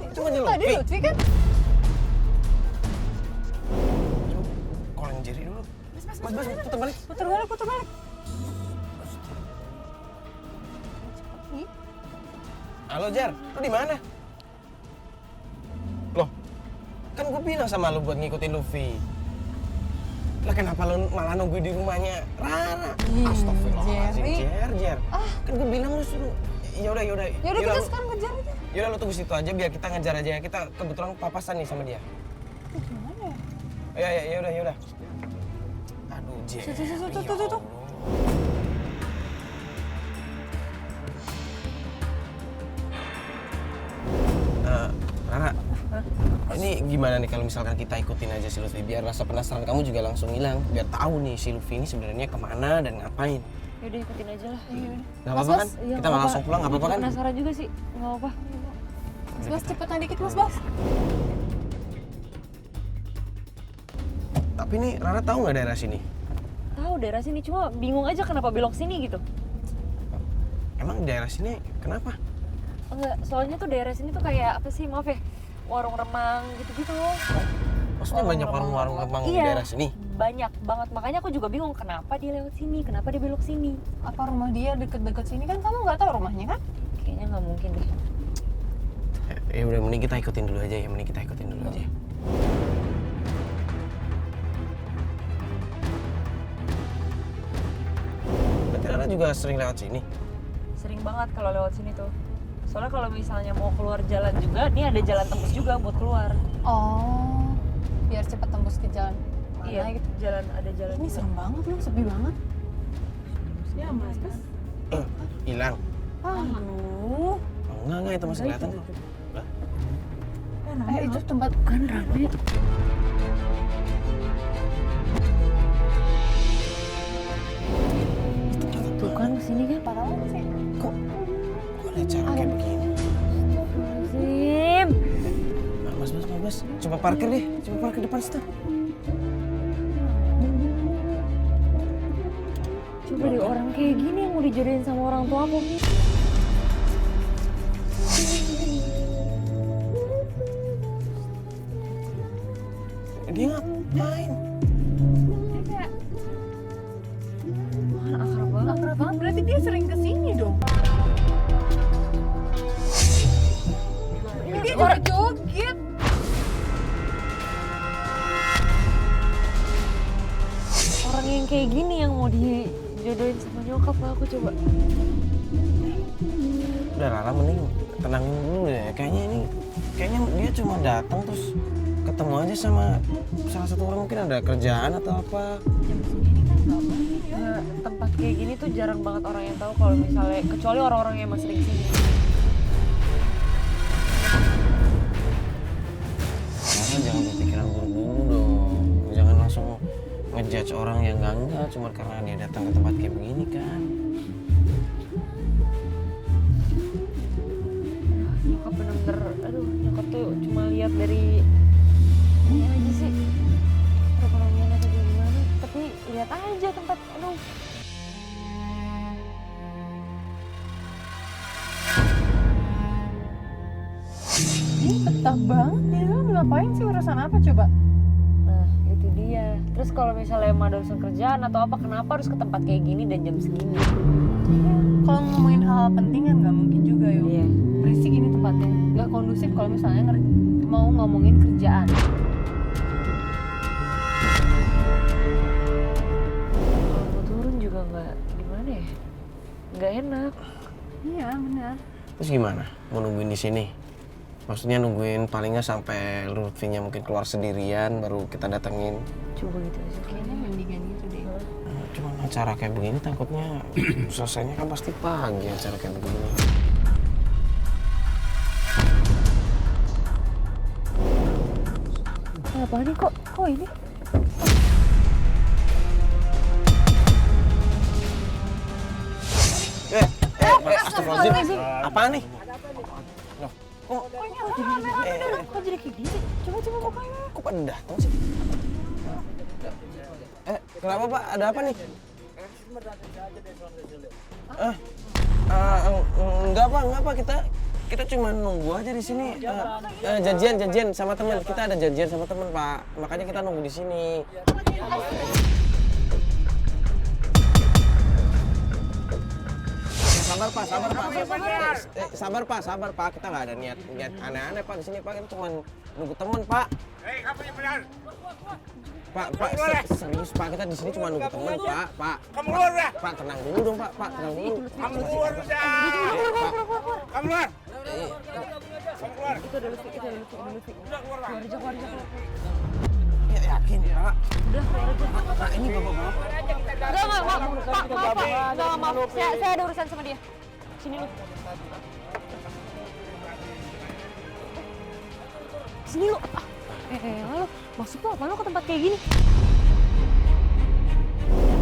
Itu tadi Lutfi kan? Calling Jerry dulu. Mas, putar balik. Putar balik. Halo Jer, lu di mana? Loh, kan gue bilang sama lu buat ngikutin Luffy. Lah kenapa lu malah nunggu di rumahnya Rara? Astagfirullahaladzim, Jer. Kan gue bilang lu suruh. Yaudah. Yaudah kita sekarang kejar aja. Yaudah lu tunggu situ aja biar kita ngejar aja. Kita kebetulan papasan nih sama dia. Gimana ya? Yaudah. Aduh, Jer. Tuh. Ya Allah. Rara, ini gimana nih kalau misalkan kita ikutin aja si Lutfi biar rasa penasaran kamu juga langsung hilang, biar tahu nih si Lutfi ini sebenarnya kemana dan ngapain. Yaudah ikutin aja lah. Gak apa-apa kan? Iya, Kita malah langsung pulang, gak apa-apa kan? Penasaran juga sih, nggak apa-apa. Mas cepetan dikit Mas. Tapi nih Rara tahu nggak daerah sini? Tahu daerah sini, cuma bingung aja kenapa belok sini gitu. Emang daerah sini kenapa? Enggak, soalnya tuh daerah sini tuh kayak apa sih, maaf ya, warung remang gitu-gitu. Maksudnya banyak warung-warung remang di Iya, daerah sini? banyak banget. Makanya aku juga bingung kenapa dia lewat sini, kenapa dia belok sini. Apa rumah dia deket-deket sini kan kamu nggak tahu rumahnya kan? Kayaknya nggak mungkin deh. Ya udah mending kita ikutin dulu aja. Berarti Rara juga sering lewat sini? Sering banget kalau lewat sini tuh. Soalnya kalau misalnya mau keluar jalan juga, ini ada jalan tembus juga buat keluar. Oh, biar cepet tembus ke jalan mana Iya, gitu. ada jalan Ini juga. serem banget loh, sepi banget. Ya Mas, terus? Hilang. Aduh. Oh, enggak itu masih kelihatan kok. Lah, Itu tempat kan rame. Tuh kan kesini kan parah banget sih. kok ada cara kayak begini? Zim. Mas, coba parkir deh, coba parkir depan situ. Coba deh orang kayak gini yang mau dijodohin sama orang tuamu. Dia ngapain? Akrab banget, berarti dia sering kesini dong. Dia juga joget. Orang yang kayak gini yang mau dijodohin sama nyokap aku coba. Udah Rara mending tenangin dulu deh. Kayaknya dia cuma datang terus ketemu aja sama salah satu orang, mungkin ada kerjaan atau apa. Nah, tempat kayak gini tuh jarang banget orang yang tahu kalau misalnya kecuali orang-orang yang masih di sini. Rara jangan berpikiran buru-buru dong. Jangan langsung ngejudge orang yang enggak cuma karena dia datang ke tempat kayak begini kan. Nyokap bener-bener, aduh nyokap tuh cuma lihat dari ini aja sih perekonomian atau gimana, tapi lihat aja tempat, aduh. Ini betah banget, dia ngapain sih, urusan apa coba? Nah itu dia. Terus kalau misalnya emang ada urusan kerjaan atau apa, kenapa harus ke tempat kayak gini dan jam segini? Kalau ngomongin hal penting kan nggak mungkin juga yuk. Iya. Berisik ini tempatnya, nggak kondusif kalau misalnya mau ngomongin kerjaan. Kalau mau turun juga nggak gimana ya, nggak enak. Iya benar. Terus gimana? Mau nungguin di sini? Maksudnya nungguin paling nggak sampai Lutfinya mungkin keluar sendirian baru kita datengin. Coba gitu aja. Kayaknya mendingan gitu deh. Cuma acara kayak begini takutnya selesainya kan pasti pagi acara kayak begini. Apa nih kok ini? Astagfirullahaladzim. Apaan nih? Loh, Kok jadi kayak gini? Coba bukanya. kok pada datang sih? Kenapa Pak? Ada apa nih? Enggak Pak. Kita cuma nunggu aja di sini. Janjian sama teman. Kita ada janjian sama teman Pak. Makanya kita nunggu di sini. Sabar Pak. Kita nggak ada niat aneh-aneh Pak di sini Pak. Kita cuma nunggu teman Pak. Hei, kamu yang benar. Pak, serius Pak, kita di sini cuma nunggu teman Pak. Kamu keluar dah. Pak, tenang dulu dong Pak, tenang dulu. Kamu keluar dah. Kamu keluar. Kamu keluar. Itu ada Lutfi. Udah keluar lah. Keluar aja. Ya yakin Pak. Udah keluar aja. Pak, ini bapak-bapak. Maaf. Saya ada urusan sama dia. Sini lu. Sini lu. Lalu maksud lu apa lu ke tempat kayak gini?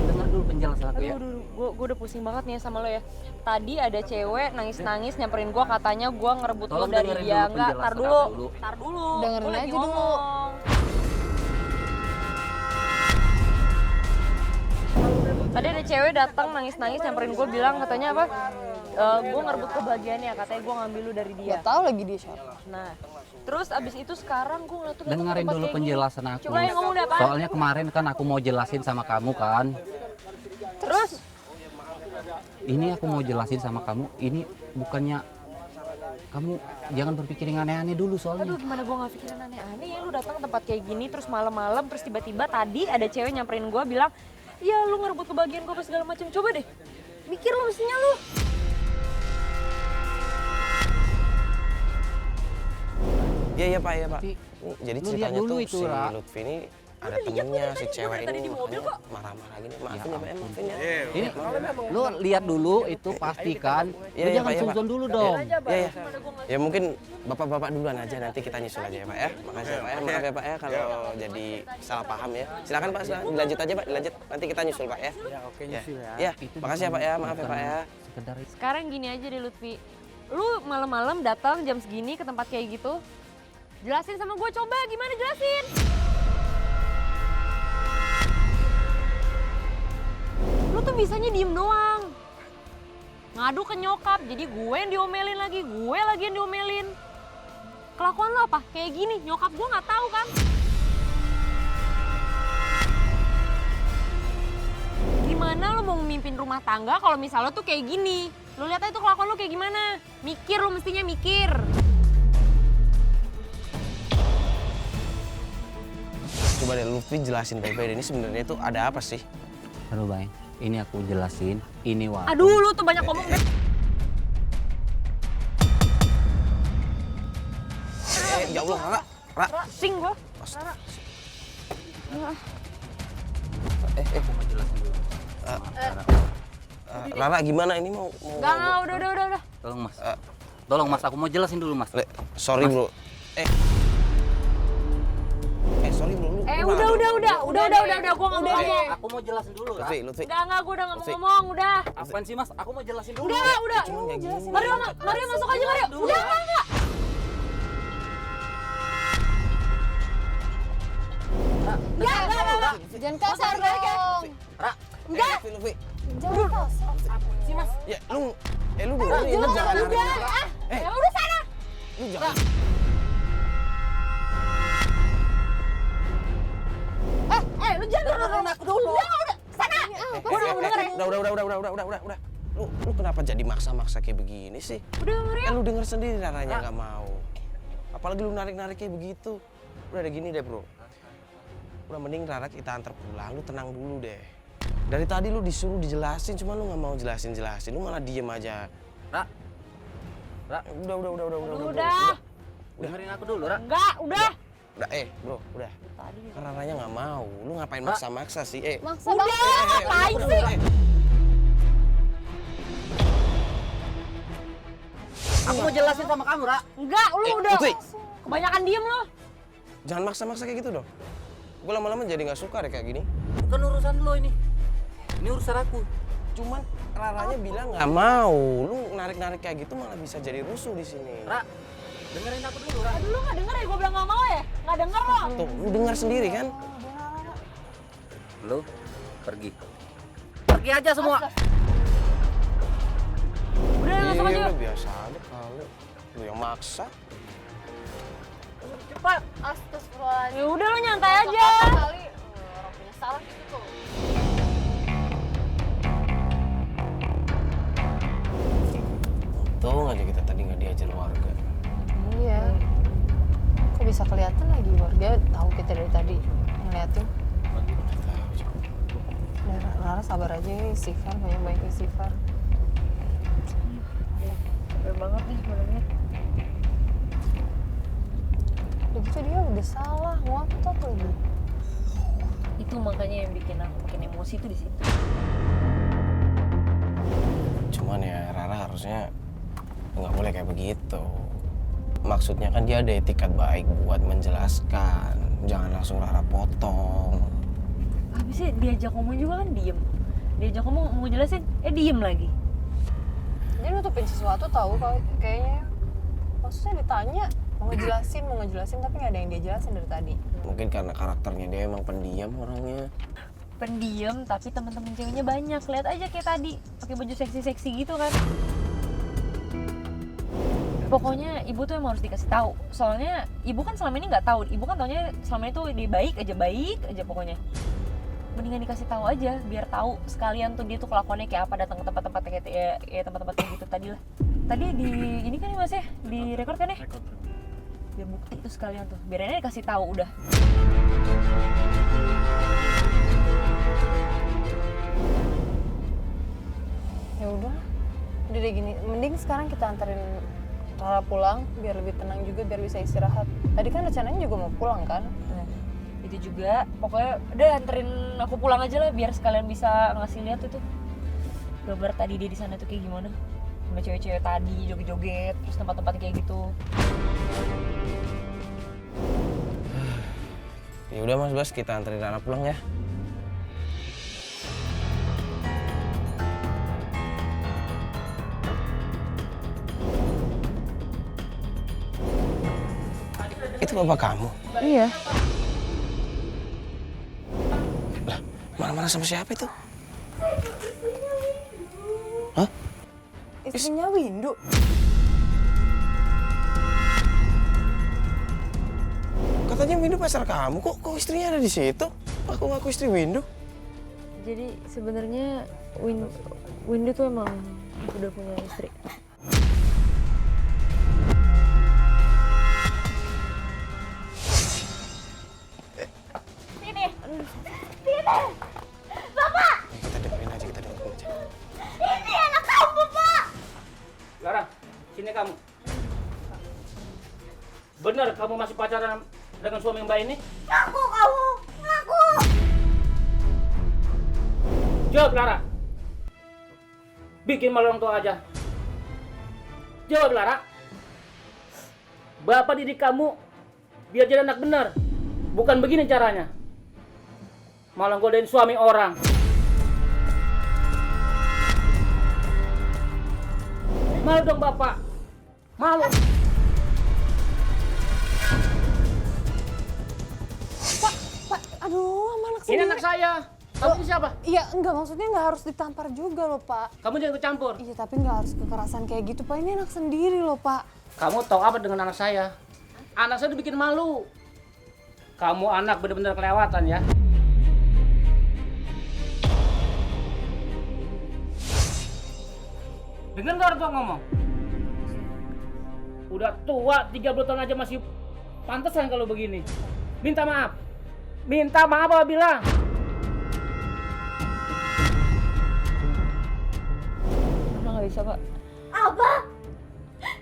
Dengar dulu penjelasan aku ya. Gue udah pusing banget nih sama lo ya. Tadi ada cewek nangis-nangis nyamperin gue, katanya gue ngerebut lo Tolong dari dengerin dia. dulu Enggak, penjelasan tar aku dulu. dulu. Dengerin Gua lagi aja dulu. ngomong. Tadi ada cewek datang nangis-nangis nyamperin gue, bilang katanya apa? Gue ngerebut kebahagiaannya, katanya gue ngambil lu dari dia. Gak tahu lagi dia siapa. Nah, terus abis itu sekarang gue ngeliat tuh datang ke Dengerin tempat dulu kayak gini. penjelasan aku. Coba yang ngomong deh, Pak. Soalnya kemarin kan aku mau jelasin sama kamu kan. Terus? Ini aku mau jelasin sama kamu. Ini bukannya kamu jangan berpikir yang aneh-aneh dulu soalnya. Aduh, gimana gue gak pikiran aneh-aneh ya. Lu datang ke tempat kayak gini terus malam-malam, terus tiba-tiba tadi ada cewek nyamperin gue bilang, ya lu ngerebut kebahagiaan gue apa segala macam. Coba deh mikir lu mestinya lu. Iya Pak. Tapi, Jadi lu lihat ceritanya dulu tuh itu, si Ra. Lutfi ini ada temennya si cewek ini makanya marah-marah gini. Maafin ya Pak, maafin ya. Ini lu lihat dulu itu pastikan. Lu Iya, jangan Pak, iya, Pak. suzon dulu dong. Ya, ya mungkin bapak-bapak duluan aja, nanti kita nyusul aja ya Pak ya. Makasih ya Pak ya, maaf ya Pak ya kalau jadi salah paham ya. Silakan Pak, silakan dilanjut aja Pak, dilanjut. Nanti kita nyusul Pak ya. Ya oke nyusul ya. Ya, makasih ya Pak ya, maaf ya Pak ya. Sekedar Sekarang gini aja deh Lutfi, lu malam-malam datang jam segini ke tempat kayak gitu, jelasin sama gue, coba gimana jelasin? Lu tuh bisanya diem doang, ngadu ke nyokap, jadi gue yang diomelin lagi, gue lagi yang diomelin. Kelakuan lo apa? Kayak gini, nyokap gue nggak tahu kan? Gimana lo mau memimpin rumah tangga kalau misalnya tuh kayak gini? Lo lihat aja tuh kelakuan lo kayak gimana? Mikir, lo mestinya mikir. Coba deh Lutfi jelasin baik-baik ini sebenarnya itu ada apa sih? Aduh Bang, ini aku jelasin, ini warung. Aduh, lo tuh banyak ngomong deh. Ya Allah, Ra. Pusing gue. Aku mau jelasin dulu. Rara gimana ini mau Enggak, udah. Tolong Mas. Tolong Mas, aku mau jelasin dulu Mas. Sorry bro. Sorry bro. Lu Udah. Gue nggak mau ngomong. Aku mau jelasin dulu. Lutfi. Enggak, gue udah nggak mau ngomong, udah. Apaan sih Mas? Aku mau jelasin dulu. Udah. Cuma kayak gini. Mario masuk aja, Mario. Udah, enggak. Jangan kasar dong. Enggak. Lutfi. Jangan kasar. Ya lu dengerin lu jangan narik. Ya udah sana. Lu jangan. Lu jangan dengerin aku dulu. Udah. Sana. Gue udah denger ya. Udah. Lu kenapa jadi maksa-maksa kayak begini sih? Udah, Mario. Lu denger sendiri Raranya nggak mau. Apalagi lu narik-narik kayak begitu. Udah ada gini deh bro. Udah mending Rara kita antar pulang, lu tenang dulu deh. Dari tadi lu disuruh dijelasin, cuma lu nggak mau jelasin. Lu malah diem aja. Ra. Udah. Dengerin aku dulu, Ra. Enggak, udah. Udah, bro, udah. Raranya nggak mau, lu ngapain maksa-maksa sih? Maksa banget. Ngapain sih? Aku mau jelasin sama kamu, Ra. Enggak, lu udah. Lutfi. Kebanyakan diem lo. Jangan maksa-maksa kayak gitu dong. Gue lama-lama jadi nggak suka deh kayak gini. Bukan urusan lo ini. Ini urusan aku. Cuman Raranya bilang nggak mau. Lu narik-narik kayak gitu malah bisa jadi rusuh di sini. Ra, dengerin aku dulu, Ra. Aduh, lu nggak denger ya? Gue bilang nggak mau ya? Nggak denger lo. Tuh, lu dengar sendiri kan? Lo pergi. Pergi aja semua. Udah, langsung aja. Udah biasa aja kali. Lu yang maksa. Cepat. Astagfirullahaladzim. Ya udah, lu nyantai aja. Kali orang punya salah gitu. Untung aja kita tadi nggak diajar warga. Iya. Kok bisa kelihatan lagi warga tahu kita dari tadi ngeliatin. Udah, Rara sabar aja ya, istighfar, banyak istighfar. Capek banget nih sebenarnya. Udah gitu dia udah salah, ngotot lagi. Itu makanya yang bikin aku makin emosi tuh di situ. Cuman ya Rara harusnya nggak boleh kayak begitu. Maksudnya kan dia ada etikat baik buat menjelaskan. Jangan langsung Rara potong. Habisnya diajak ngomong juga kan diem. Diajak ngomong mau jelasin, diem lagi. Dia nutupin sesuatu tahu kayaknya. Maksudnya ditanya mau ngejelasin tapi nggak ada yang dia jelasin dari tadi. Mungkin karena karakternya dia emang pendiam orangnya. Pendiam tapi teman-teman ceweknya banyak. Lihat aja kayak tadi pakai baju seksi-seksi gitu kan. Pokoknya ibu tuh emang harus dikasih tahu. Soalnya ibu kan selama ini nggak tahu. Ibu kan taunya selama itu dia baik aja pokoknya. Mendingan dikasih tahu aja biar tahu sekalian tuh dia tuh kelakuannya kayak apa, datang ke tempat-tempat kayak tempat-tempat kayak gitu tadi lah. Tadi di ini kan ya Mas ya, di record kan ya? Biar bukti tuh sekalian tuh. Biar ini dikasih tahu udah. Ya udah deh gini, mending sekarang kita anterin Rara pulang biar lebih tenang juga, biar bisa istirahat. Tadi kan rencananya juga mau pulang kan? Nah, itu gitu juga. Pokoknya udah anterin aku pulang aja lah biar sekalian bisa ngasih lihat itu gambar tadi dia di sana tuh kayak gimana. Sama cewek-cewek tadi joget-joget terus tempat-tempat kayak gitu. Ya udah Mas Bas, kita anterin Rara pulang ya. Itu bapak kamu? Iya. Lah, marah-marah sama siapa itu? Hah? Istrinya Windu. Katanya Windu pacar kamu, kok istrinya ada di situ? Aku ngaku istri Windu. Jadi sebenarnya Windu tuh emang udah punya istri. Kita dengerin aja. Ini anak kamu, Pak. Lara, sini kamu. Benar kamu masih pacaran dengan suami Mbak ini? Ngaku kamu. Ngaku. Jawab Lara. Bikin malu orang tua aja. Jawab Lara. Bapak didik kamu biar jadi anak benar. Bukan begini caranya. Malah godain suami orang. Malu dong Bapak. Malu. Pak, aduh, sama anak Ini sendiri. anak saya. Kamu ini siapa? Iya, enggak, maksudnya nggak harus ditampar juga loh, Pak. Kamu jangan ikut campur. Iya, tapi nggak harus kekerasan kayak gitu, Pak. Ini anak sendiri loh, Pak. Kamu tahu apa dengan anak saya? Anak saya dibikin malu. Kamu anak benar-benar kelewatan ya. Dengar nggak orang tua ngomong? Udah tua, 30 tahun aja masih pantesan kalau begini. Minta maaf. Minta maaf apa bilang? Mama nggak bisa Pak. Apa?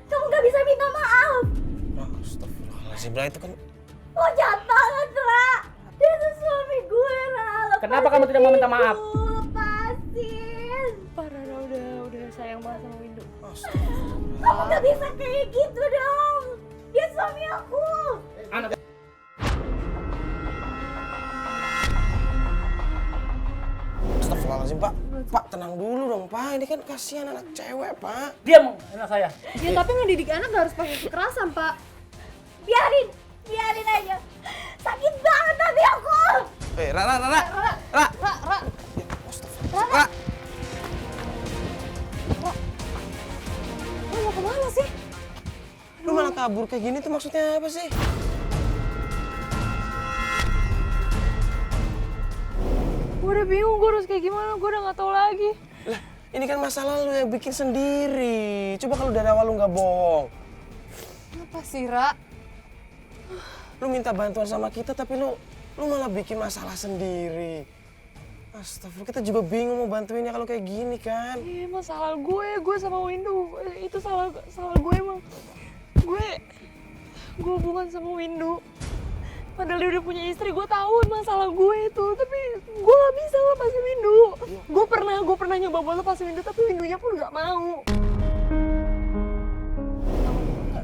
Kamu gak bisa minta maaf. Astagfirullahaladzim, Ra, itu kan... Lo jahat banget, Ra. Dia tuh suami gue, Ra. Kenapa kamu tidak mau minta maaf? Lepasin. Parah, udah sayang banget sama Windu. Kamu gak bisa kayak gitu dong. Dia suami aku. Anak Astagfirullahaladzim, Pak. Pak, tenang dulu dong, Pak. Ini kan kasihan anak cewek, Pak. diam anak saya. Ya, tapi ngedidik anak nggak harus pakai kekerasan, Pak. Biarin aja. Sakit banget hati aku. Ra. Ra. Ra. Lo mau kemana sih? Lu malah kabur kayak gini tuh maksudnya apa sih? Gue udah bingung, gue harus kayak gimana, gue udah nggak tahu lagi. Lah, ini kan masalah lu yang bikin sendiri. Coba kalau dari awal lu nggak bohong. Apa sih, Ra? Lu minta bantuan sama kita tapi lu malah bikin masalah sendiri. Astagfirullah, kita juga bingung mau bantuinnya kalau kayak gini kan. Iya, emang salah gue sama Windu. Itu salah gue emang. Gue hubungan sama Windu. Padahal dia udah punya istri, gue tahu emang salah gue itu. Tapi gue gak bisa lepasin Windu. Gue pernah nyoba buat lepasin Windu, tapi Windunya pun gak mau.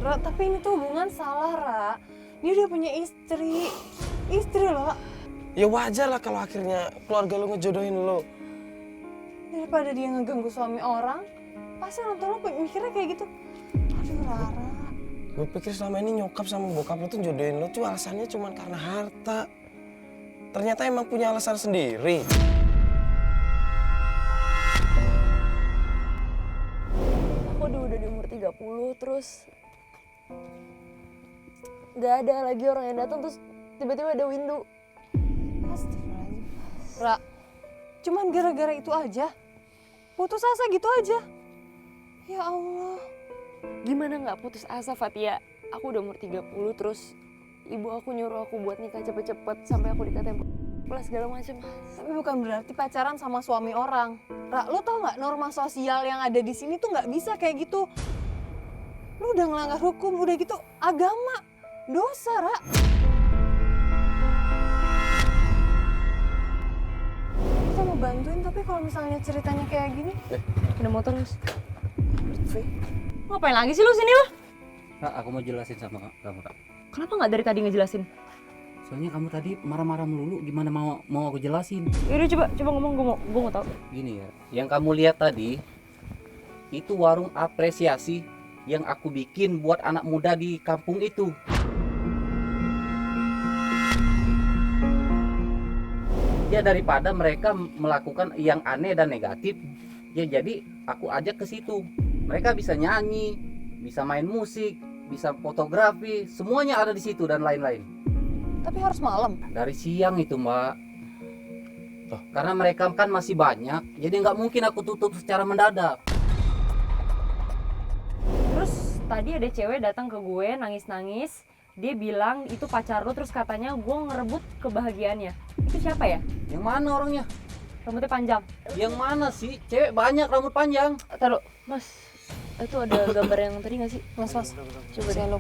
Ra, tapi ini tuh hubungan salah, Ra. Dia udah punya istri. Istri loh. Ya wajar lah kalau akhirnya keluarga lu ngejodohin lu. Daripada dia ngeganggu suami orang, pasti orang tua lo mikirnya kayak gitu. Aduh, Rara. Gue pikir selama ini nyokap sama bokap lu tuh jodohin lu tuh alasannya cuma karena harta. Ternyata emang punya alasan sendiri. Aku udah di umur 30, terus gak ada lagi orang yang datang, terus tiba-tiba ada Windu. Astagfirullahaladzim. Ra, cuman gara-gara itu aja? Putus asa gitu aja? Ya Allah. Gimana nggak putus asa, Fatia? Aku udah umur 30, terus ibu aku nyuruh aku buat nikah cepet-cepet sampai aku dikatain plus segala macam. Tapi bukan berarti pacaran sama suami orang. Ra, lu tau nggak norma sosial yang ada di sini tuh nggak bisa kayak gitu. Lu udah ngelanggar hukum, udah gitu agama. Dosa, Ra. tapi kalau misalnya ceritanya kayak gini, Udah motor guys. Lutfi, Ngapain lagi sih lu sini lu? Kak, aku mau jelasin sama kamu, Kak. Kenapa nggak dari tadi ngejelasin? Soalnya kamu tadi marah-marah melulu, gimana mau aku jelasin? Yaudah coba ngomong, gue mau tahu. Gini ya, yang kamu lihat tadi itu warung apresiasi yang aku bikin buat anak muda di kampung itu. Ya daripada mereka melakukan yang aneh dan negatif, ya jadi aku ajak ke situ. Mereka bisa nyanyi, bisa main musik, bisa fotografi, semuanya ada di situ dan lain-lain. tapi harus malam. Dari siang itu, Mbak. Karena mereka kan masih banyak, jadi nggak mungkin aku tutup secara mendadak. Terus tadi ada cewek datang ke gue nangis-nangis. Dia bilang itu pacar lu, terus katanya gue ngerebut kebahagiaannya. Itu siapa ya? Yang mana orangnya? Rambutnya panjang. Yang mana sih? Cewek banyak rambut panjang. Taruh, Mas. Itu ada gambar yang tadi nggak sih? Mas, coba deh lu.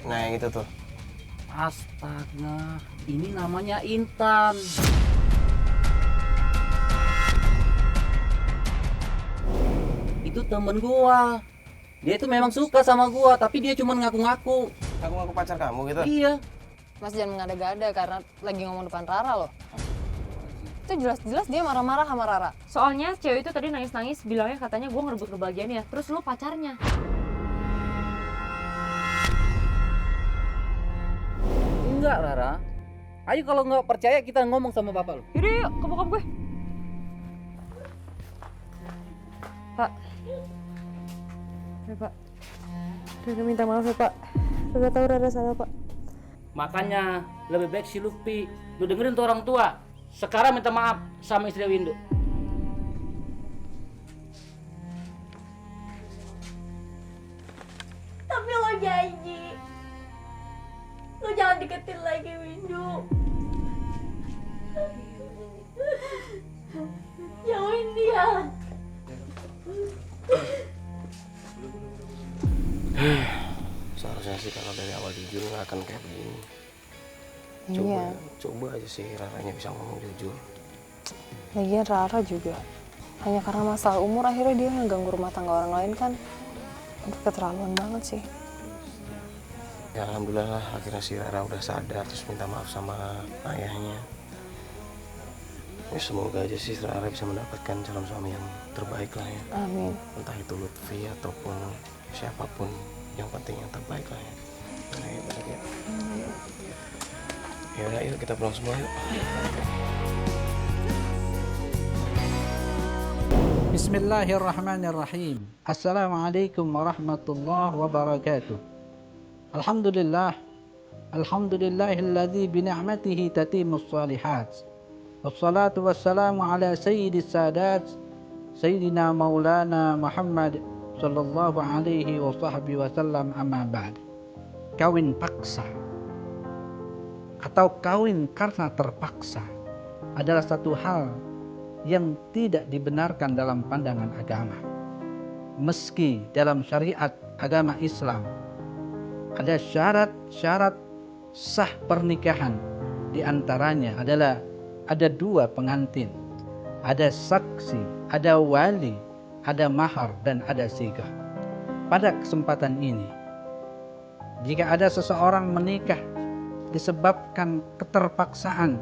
nah yang itu tuh. Astaga, ini namanya Intan. Itu temen gua. Dia itu memang suka sama gua, tapi dia cuma ngaku-ngaku. Aku pacar kamu gitu. Iya. Mas jangan mengada-gada karena lagi ngomong depan Rara loh. Itu jelas-jelas dia marah-marah sama Rara. Soalnya cewek itu tadi nangis-nangis bilangnya katanya gue ngerebut kebahagiaannya. Terus lu pacarnya. Enggak, Rara. Ayo kalau nggak percaya kita ngomong sama bapak lu. Yaudah yuk, ke bokap gue. Pak. Ya, Pak. Rara minta maaf ya, Pak. Rara tahu Rara salah, Pak. Makanya lebih baik si Lutfi lu dengerin tuh orang tua. Sekarang minta maaf sama istri Windu. Tapi lo janji, lo jangan deketin lagi Windu. Jauhin dia. Seharusnya sih kalau dari awal jujur nggak akan kayak begini. Iya. Coba aja sih Raranya bisa ngomong jujur. Lagian Rara juga. Hanya karena masalah umur akhirnya dia ngeganggu rumah tangga orang lain kan. Udah keterlaluan banget sih. Ya alhamdulillah lah akhirnya si Rara udah sadar terus minta maaf sama ayahnya. Ya semoga aja sih Rara bisa mendapatkan calon suami yang terbaik lah ya. Amin. Entah itu Lutfi ataupun siapapun, yang penting yang terbaik lah ya. Nah, ya, bener ya. Ya udah, yuk kita pulang semua yuk. Bismillahirrahmanirrahim. Assalamualaikum warahmatullahi wabarakatuh. Alhamdulillah. Alhamdulillahilladzi bini'matihi tatimmus shalihat. Wassalatu wassalamu ala sayyidis sadat Sayyidina Maulana Muhammad sallallahu alaihi wa sahbihi wasallam, amma ba'd. Kawin paksa atau kawin karena terpaksa adalah satu hal yang tidak dibenarkan dalam pandangan agama. Meski dalam syariat agama Islam ada syarat-syarat sah pernikahan, di antaranya adalah ada dua pengantin, ada saksi, ada wali, ada mahar, dan ada sigah. Pada kesempatan ini, jika ada seseorang menikah disebabkan keterpaksaan,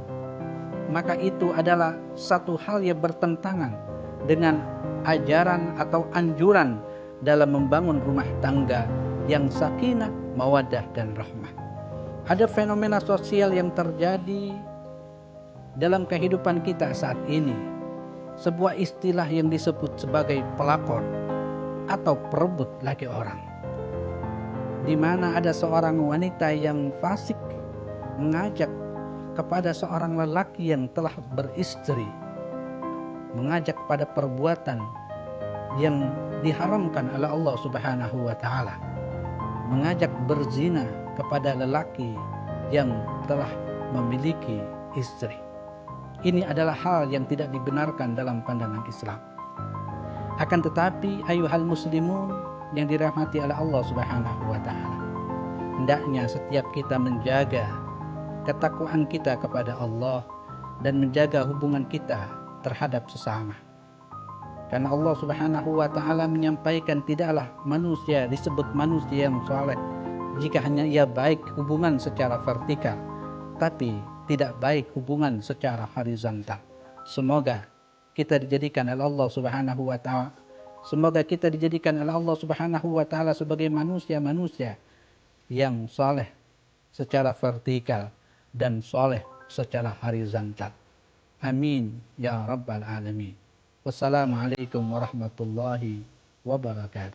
maka itu adalah satu hal yang bertentangan dengan ajaran atau anjuran dalam membangun rumah tangga yang sakinah, mawaddah, dan rahmah. Ada fenomena sosial yang terjadi dalam kehidupan kita saat ini, sebuah istilah yang disebut sebagai pelakor atau perebut laki orang, di mana ada seorang wanita yang fasik mengajak kepada seorang lelaki yang telah beristri, mengajak pada perbuatan yang diharamkan oleh Allah Subhanahu wa taala, mengajak berzina kepada lelaki yang telah memiliki istri. Ini adalah hal yang tidak dibenarkan dalam pandangan Islam. Akan tetapi ayuhal muslimun yang dirahmati oleh Allah Subhanahu wa taala, hendaknya setiap kita menjaga ketakwaan kita kepada Allah dan menjaga hubungan kita terhadap sesama. Karena Allah Subhanahu wa taala menyampaikan tidaklah manusia disebut manusia yang saleh jika hanya ia baik hubungan secara vertikal, tapi tidak baik hubungan secara horizontal. Semoga kita dijadikan oleh Allah Subhanahu wa taala. Semoga kita dijadikan oleh Allah Subhanahu wa taala sebagai manusia-manusia yang saleh secara vertikal dan saleh secara horizontal. Amin ya rabbal alamin. Wassalamualaikum warahmatullahi wabarakatuh.